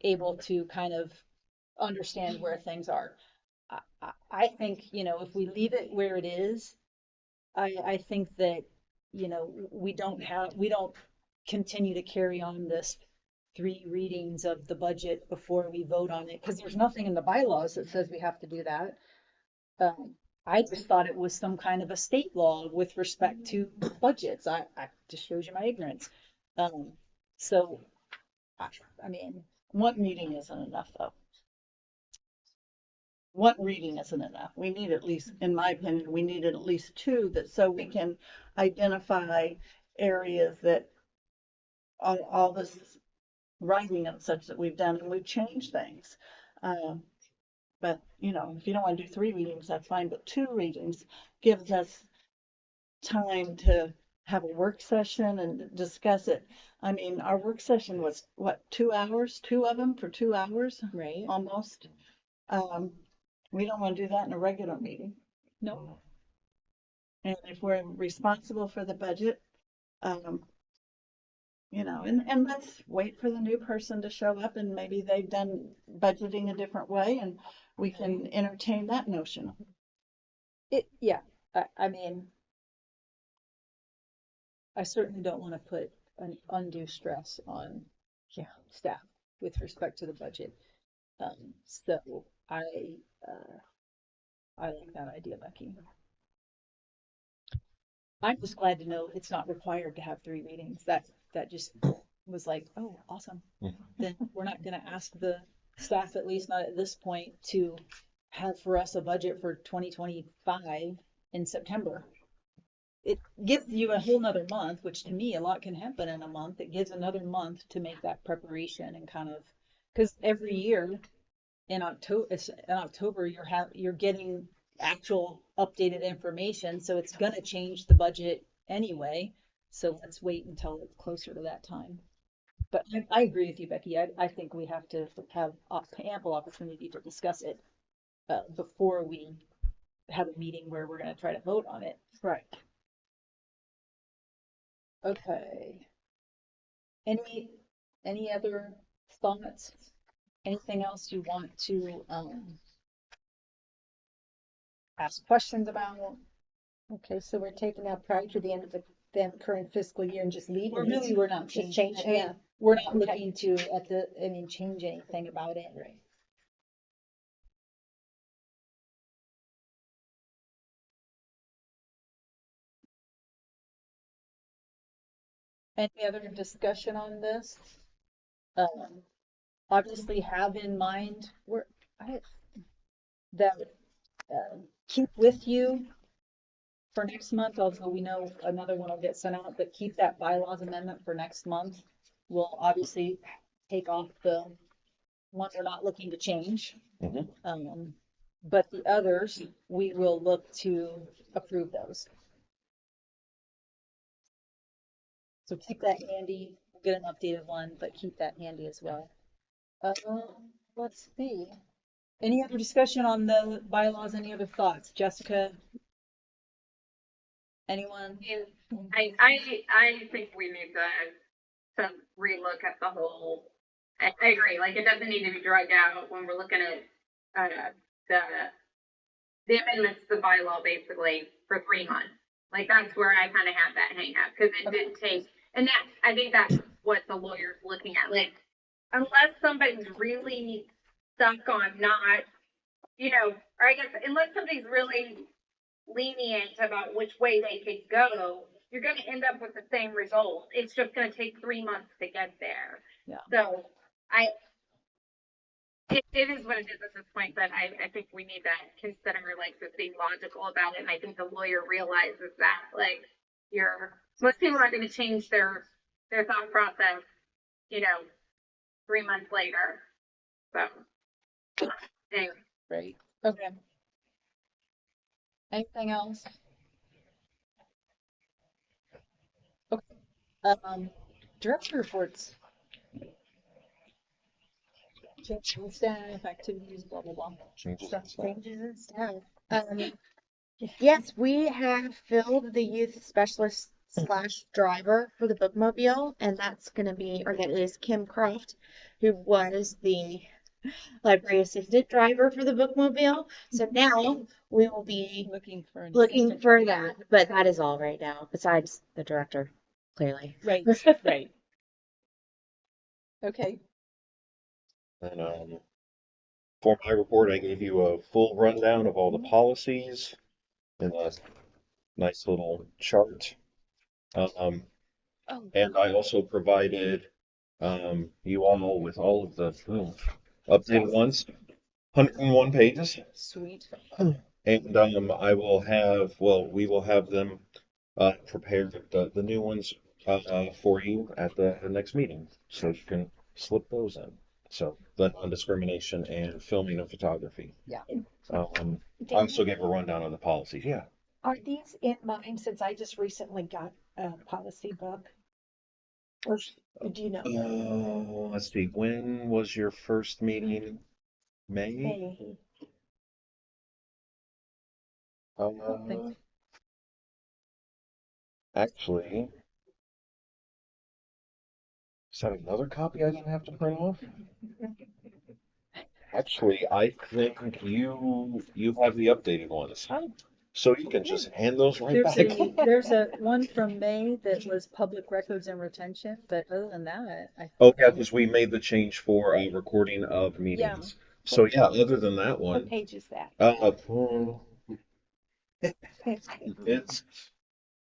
able to kind of understand where things are. I think, if we leave it where it is, I think that, we don't continue to carry on this 3 readings of the budget before we vote on it, because there's nothing in the bylaws that says we have to do that. I just thought it was some kind of a state law with respect to budgets. I just shows you my ignorance. So, I mean, One meeting isn't enough, though. One reading isn't enough. We need at least, in my opinion, we need at least 2 so we can identify areas that all this writing and such that we've done, and we've changed things. But, if you don't want to do 3 readings, that's fine, but 2 readings gives us time to have a work session and discuss it. I mean, our work session was, what, 2 hours? 2 of them for 2 hours? right? Almost. We don't want to do that in a regular meeting. No. And if we're responsible for the budget, and let's wait for the new person to show up, and maybe they've done budgeting a different way, and we can entertain that notion. Yeah, I mean, I certainly don't want to put an undue stress on staff with respect to the budget. So I like that idea, Becky. I'm just glad to know it's not required to have 3 readings. That just was like, oh, awesome. Then we're not going to ask the staff, at least not at this point, to have for us a budget for 2025 in September. It gives you a whole nother month, which to me, a lot can happen in a month. It gives another month to make that preparation and kind of, because every year in October, you're getting actual updated information, so it's going to change the budget anyway. So let's wait until it's closer to that time. But I agree with you, Becky. I think we have to have ample opportunity to discuss it before we have a meeting where we're going to try to vote on it. Right. Okay. Any other thoughts? Anything else you want to ask questions about? Okay, so we're taking out prior to the end of the current fiscal year and just leaving Or it. really, we're not Just changing. changing, yeah. We're not Okay. looking to change anything about it. Right. Any other discussion on this? Obviously have in mind that keep with you for next month, although we know another one will get sent out, but keep that bylaws amendment for next month. We'll obviously take off the ones we're not looking to change. But the others, we will look to approve those. So keep that handy. We'll get an updated one, but keep that handy as well. Let's see. Any other discussion on the bylaws? Any other thoughts? Jessica? Anyone? I think we need to relook at the whole. I agree. Like, it doesn't need to be dragged out when we're looking at the amendments to the bylaw basically for 3 months. Like, that's where I kind of had that hang up, because it did take, and I think that's what the lawyer's looking at. Like, unless somebody's really stuck on not, or I guess unless somebody's really lenient about which way they could go, you're going to end up with the same result. It's just going to take 3 months to get there. Yeah. So it is what it is at this point, but I think we need to consider, like, just being logical about it. And I think the lawyer realizes that, like, most people aren't going to change their thought process, 3 months later. So, anyway. Great. Okay. Anything else? Okay. Director reports. Changes in staff, activities, blah, blah, blah. Changes in Stuff staff. changes in staff. Um, yes, we have filled the youth specialist slash driver for the bookmobile, and that's going to be, or that is Kim Croft, who was the library assistant driver for the bookmobile. So now we will be Looking for an looking assistant. for that, but that is all right now, besides the director, clearly. Right, right. Okay. And for my report, I gave you a full rundown of all the policies in a nice little chart. Um, Oh, and I also provided you all with all of the updated ones, 101 pages. sweet. And I will have, well, we will have them prepared, the new ones for you at the next meeting. So you can slip those in. So the non-discrimination and filming and photography. Yeah. I Dan, also gave a rundown of the policies. Yeah. are these in mine since I just recently got a policy book? Or do you know? Let's see. When was your first meeting? May? May. Uh, actually, is that another copy I didn't have to print off? Actually, I think you have the updated ones. Oh, So you can just hand those right there's back. there's a one from May that was public records and retention, but other than that, I Oh think yeah, because we made the change for recording of yeah. meetings. So yeah, other than that What one, page is that? it's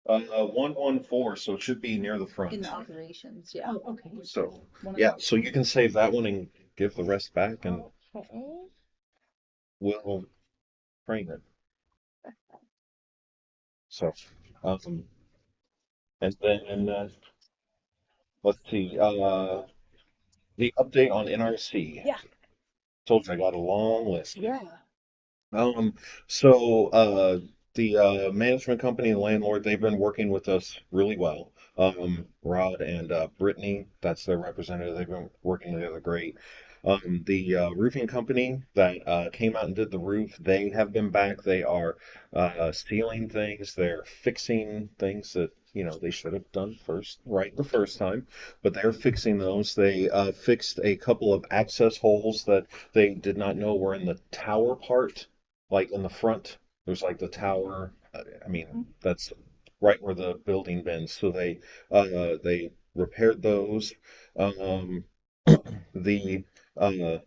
114, so it should be near the In front. the operations, yeah. Oh, okay. So One of yeah, the- so you can save that one and give the rest back, and Okay. we'll frame it. So, and then let's see, the update on NRC. Yeah. Told you I got a long list. Yeah. Um, so the management company and landlord, they've been working with us really well. Rod and Brittany, that's their representative, they've been working together great. The roofing company that came out and did the roof, they have been back. They are sealing things, they're fixing things that, they should have done first, right, the first time, but they're fixing those. They fixed a couple of access holes that they did not know were in the tower part, like in the front. There's like the tower. I mean, that's right where the building bends. So they repaired those. Um, the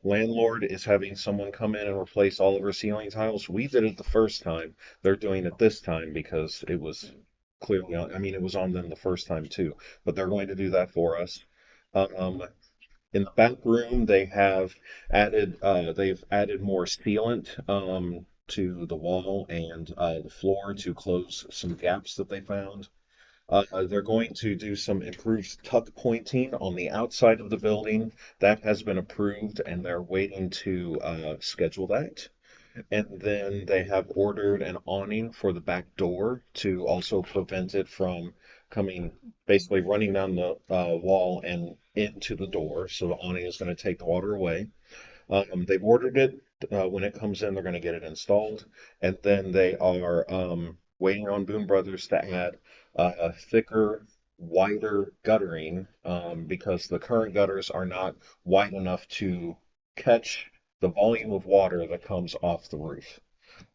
landlord is having someone come in and replace all of her ceiling tiles. We did it the first time. They're doing it this time because it was clearly on, I mean, it was on them the first time too, but they're going to do that for us. Um, in the back room, they've added more sealant to the wall and the floor to close some gaps that they found. They're going to do some improved tuck pointing on the outside of the building. That has been approved, and they're waiting to schedule that. And then they have ordered an awning for the back door to also prevent it from coming, basically running down the wall and into the door. So the awning is going to take the water away. They've ordered it. When it comes in, they're going to get it installed. And then they are waiting on Boone Brothers to add a thicker, wider guttering because the current gutters are not wide enough to catch the volume of water that comes off the roof.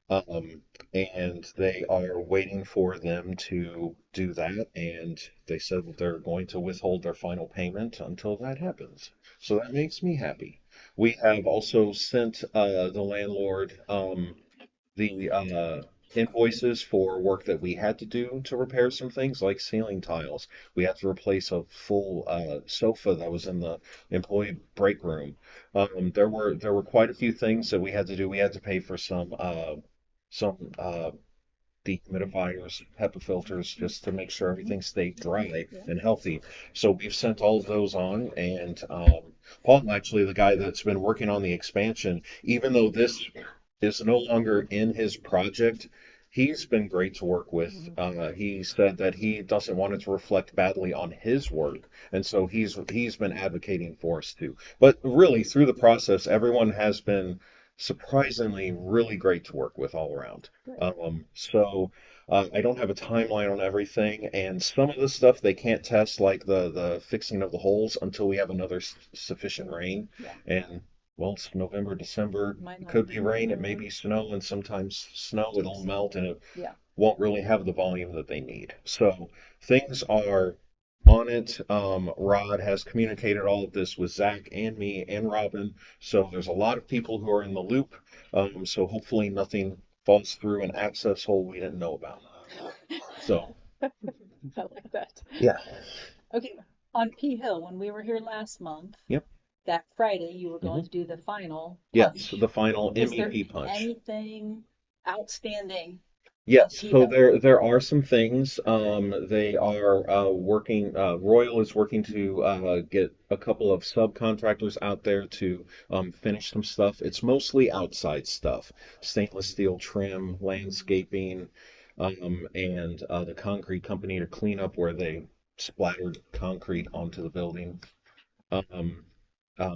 Um, and they are waiting for them to do that, and they said that they're going to withhold their final payment until that happens. So that makes me happy. We have also sent the landlord the invoices for work that we had to do to repair some things like ceiling tiles. We had to replace a full sofa that was in the employee break room. There were quite a few things that we had to do. We had to pay for some dehumidifiers, HEPA filters, just to make sure everything stayed dry and healthy. So we've sent all of those on, and Paul, actually, the guy that's been working on the expansion, even though this is no longer in his project, he's been great to work with. He said that he doesn't want it to reflect badly on his work, and so he's been advocating for us too. But really, through the process, everyone has been surprisingly really great to work with all around. Good. I don't have a timeline on everything, and some of the stuff they can't test, like the fixing of the holes, until we have another sufficient rain. Yeah. And well, it's November, December. Might It not could be be. rain, it may be snow, and sometimes snow it'll melt and it Yeah. won't really have the volume that they need. So things are on it. Rod has communicated all of this with Zach and me and Robin. So there's a lot of people who are in the loop. So hopefully nothing falls through an access hole we didn't know about. So I like that. yeah. Okay, on P Hill, when we were here last month, Yep. that Friday, you were going hmm to do the final Yes, punch. the final Is there MEP punch. anything outstanding at Yes, P so Hill? there are some things. They are working. Royal is working to get a couple of subcontractors out there to finish some stuff. It's mostly outside stuff, stainless steel trim, landscaping, and the concrete company to clean up where they splattered concrete onto the building. Um,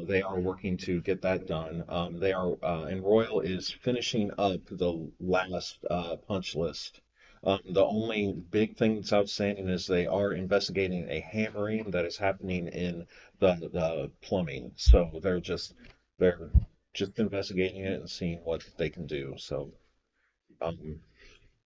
they are working to get that done. And Royal is finishing up the last punch list. The only big thing that's outstanding is they are investigating a hammering that is happening in the plumbing. So they're just investigating it and seeing what they can do. So um,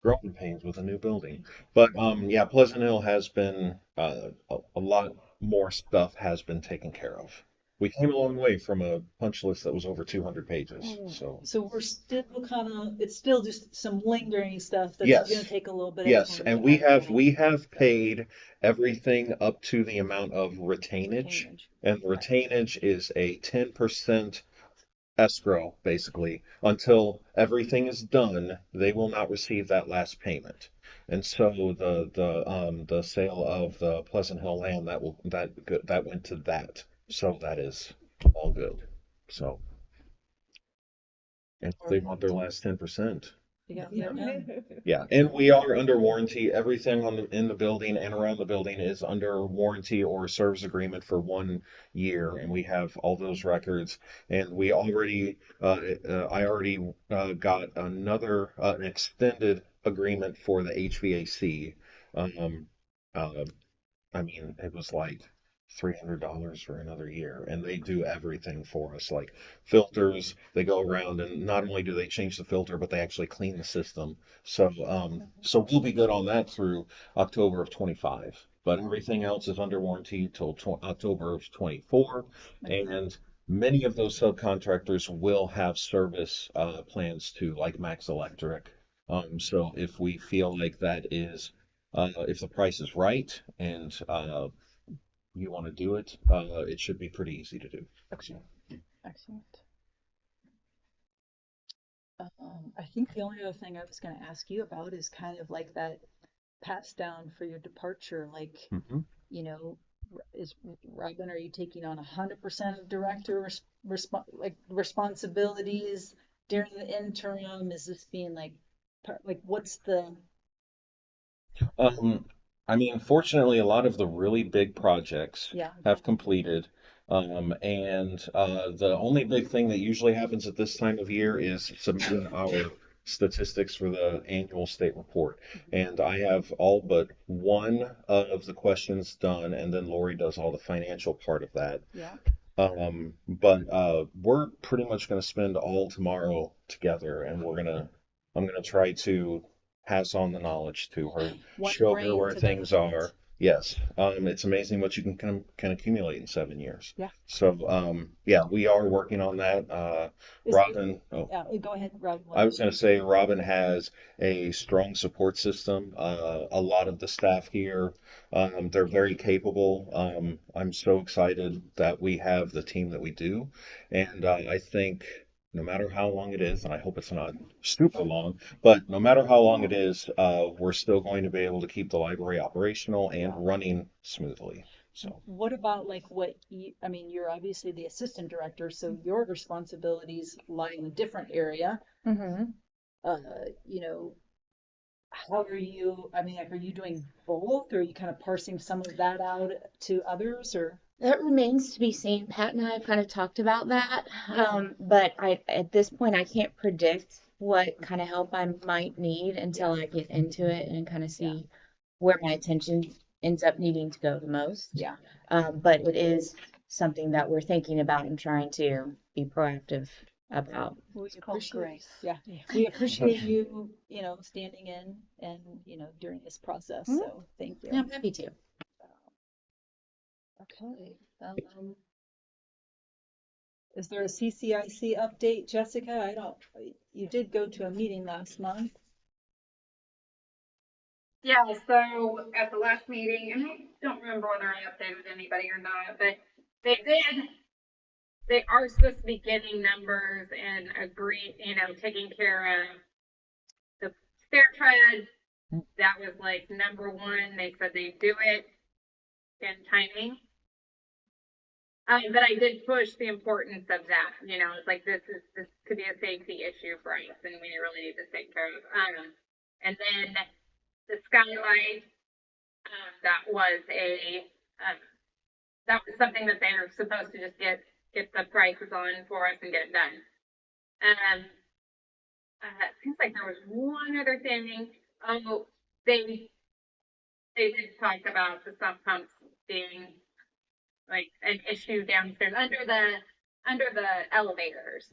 growing pains with a new building. But yeah, Pleasant Hill has been a lot more stuff has been taken care of. We came a long way from a punch list that was over 200 pages. So So we're still kind of, it's still just some lingering stuff that's going to yes, take a little bit of yes, time and to iron we have paid everything up to the amount of out. retainage, Retainage. and Right. retainage is a 10% escrow, basically. Until everything is done, they will not receive that last payment. And so the sale of the Pleasant Hill land that went to that. So that is all good. So and they want their last 10%. You got that done. Yeah, and we are under warranty. Everything in the building and around the building is under warranty or service agreement for 1 year, and we have all those records. And I already got an extended agreement for the HVAC. Um, uh, I mean, it was like $300 for another year, and they do everything for us, like filters. They go around and not only do they change the filter, but they actually clean the system. So we'll be good on that through October of 25. But everything else is under warranty till October of 24, and many of those subcontractors will have service plans too, like Max Electric. So if we feel like that is if the price is right and you want to do it, it should be pretty easy to do. Okay. Excellent. I think the only other thing I was going to ask you about is kind of like that pass down for your departure. Like, hmm you know, is Robin, are you taking on 100% of director responsibilities during the interim? Is this being like, like what's the, Um, I mean, fortunately, a lot of the really big projects yeah, have completed. And the only big thing that usually happens at this time of year is submitting our statistics for the annual state report. And I have all but one of the questions done, and then Lori does all the financial part of that. yeah, But we're pretty much going to spend all tomorrow together, and I'm gonna try to pass on the knowledge to her, one show her brain where to the things rest. are. Yes, it's amazing what you can accumulate in 7 years. Yeah. So yeah, we are working on that. Is it, Robin, oh, yeah, go ahead, Rob. I was going to say Robin has a strong support system. A lot of the staff here, they're very capable. I'm so excited that we have the team that we do. And I think no matter how long it is, and I hope it's not super long, but no matter how long it is, we're still going to be able to keep the library operational and Yeah. running smoothly. So. What about like what you, I mean, you're obviously the assistant director, so your responsibilities lie in a different area. Mm-hmm. You know, how are you, I mean, like, are you doing both, or are you kind of parsing some of that out to others, or? That remains to be seen. Pat and I have kind of talked about that. But at this point, I can't predict what kind of help I might need until I get into it and kind of see where my attention ends up needing to go the most. Yeah. But it is something that we're thinking about and trying to be proactive about. We It's called appreciate, grace. yeah, we appreciate you, standing in and, during this process, so thank you. Yeah, I'm happy to. Okay. Is there a CCIC update, Jessica? You did go to a meeting last month. Yeah, so at the last meeting, and I don't remember whether I updated anybody or not, but they are supposed to be getting numbers and taking care of the stair tread. That was like number one. They said they'd do it in timing. But I did push the importance of that. It's like this could be a safety issue for us, and we really need to take care of. And then the skylight, that was something that they were supposed to just get the prices on for us and get it done. It seems like there was one other thing. Oh, they did talk about the sump pumps being like an issue downstairs under the elevators.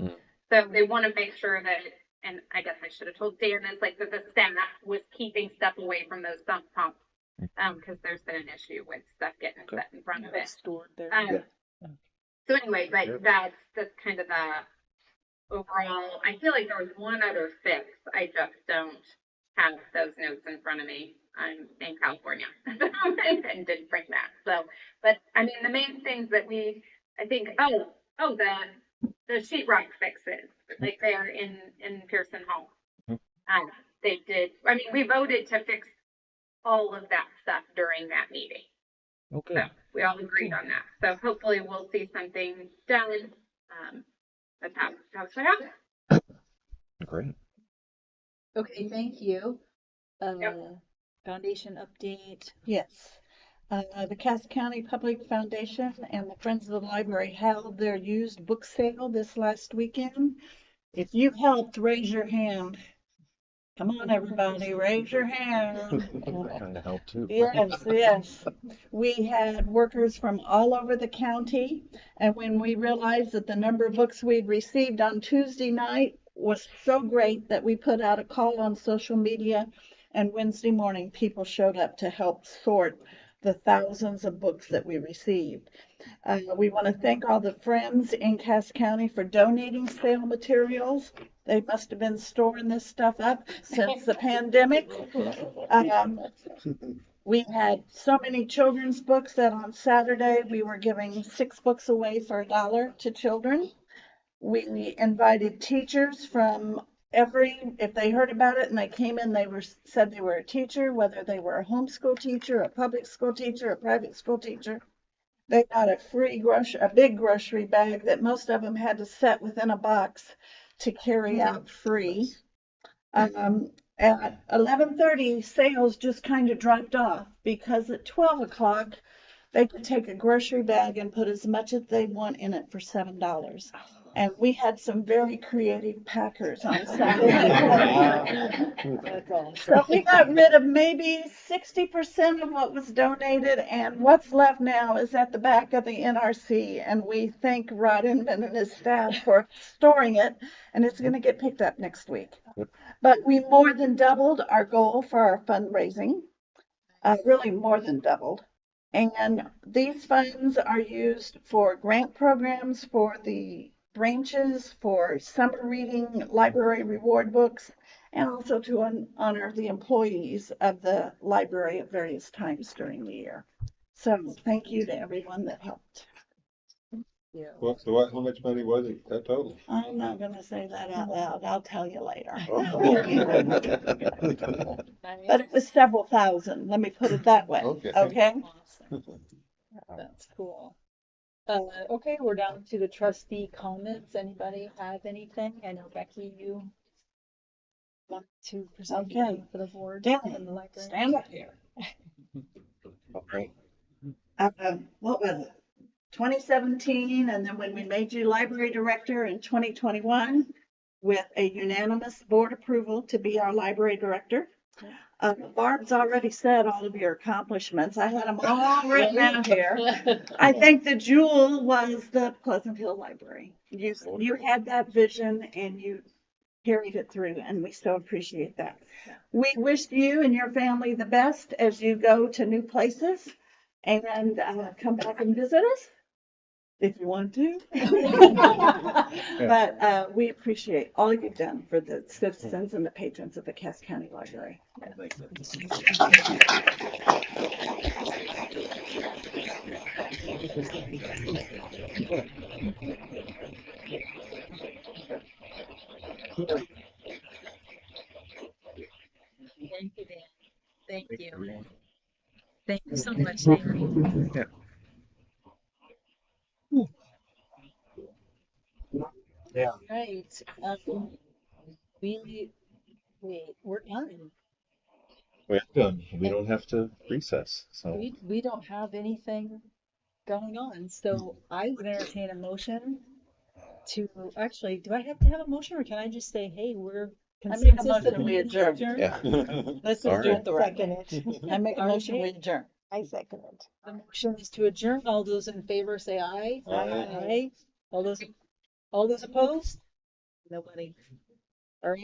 So they want to make sure that, and I guess I should have told Dan this, like that the staff was keeping stuff away from those sump pumps, because there's been an issue with stuff getting set in front of it. Stored there. So anyway, but that's kind of the overall. I feel like there was one other fix. I just don't have those notes in front of me. I'm in California and didn't bring that. So, but I mean, the main things that I think, the sheetrock fixes, like there in Pearson Hall. They did. I mean, we voted to fix all of that stuff during that meeting. Okay. So we all agreed on that. So hopefully we'll see something done. That's how I have. Great. Okay, thank you. Foundation update. Yes. The Cass County Public Foundation and the Friends of the Library held their used book sale this last weekend. If you helped, raise your hand. Come on, everybody, raise your hand. That kind of helped too. Yes, yes. We had workers from all over the county, and when we realized that the number of books we'd received on Tuesday night was so great that we put out a call on social media, and Wednesday morning people showed up to help sort the thousands of books that we received. We want to thank all the friends in Cass County for donating sale materials. They must have been storing this stuff up since the pandemic. We had so many children's books that on Saturday we were giving 6 books away for $1 to children. We invited teachers from if they heard about it and they came in, said they were a teacher, whether they were a homeschool teacher, a public school teacher, a private school teacher. They got a big grocery bag that most of them had to set within a box to carry out free. At 11:30, sales just kind of dropped off because at 12 o'clock, they could take a grocery bag and put as much as they want in it for $7. And we had some very creative packers on Saturday. That's awesome. So we got rid of maybe 60% of what was donated, and what's left now is at the back of the NRC. And we thank Rod Inman and his staff for storing it, and it's going to get picked up next week. But we more than doubled our goal for our fundraising, really more than doubled. And these funds are used for grant programs for the branches, for summer reading, library reward books, and also to honor the employees of the library at various times during the year. So thank you to everyone that helped. Yeah. How much money was it total? I'm not going to say that out loud. I'll tell you later. But it was several thousand. Let me put it that way. Okay. Okay? Awesome. That's cool. Okay, we're down to the trustee comments. Anybody have anything? I know Becky, you want to present for the board Dan, and the library. stand up here. Okay. What was it? 2017, and then when we made you library director in 2021, with a unanimous board approval to be our library director. Barb's already said all of your accomplishments. I had them all written out here. I think the jewel was the Pleasant Hill Library. You had that vision and you carried it through, and we so appreciate that. We wish you and your family the best as you go to new places, and come back and visit us if you want to. But we appreciate all you've done for the citizens and the patrons of the Cass County Library. Thank you, Dan. Thank you. Thank you so much, Dan. Yeah. Right. We're done. We're done. We don't have to recess. So We don't have anything going on, so I would entertain a motion to, actually, do I have to have a motion, or can I just say, hey, we're I make a consensus that motion, the we meeting is adjourn. adjourned? yeah. Let's All adjourn right. the right Second way. it. I make a motion, we Okay. adjourn. I second it. The motion is to adjourn. All those in favor say aye. Aye. Aye. All those opposed? Nobody. All right.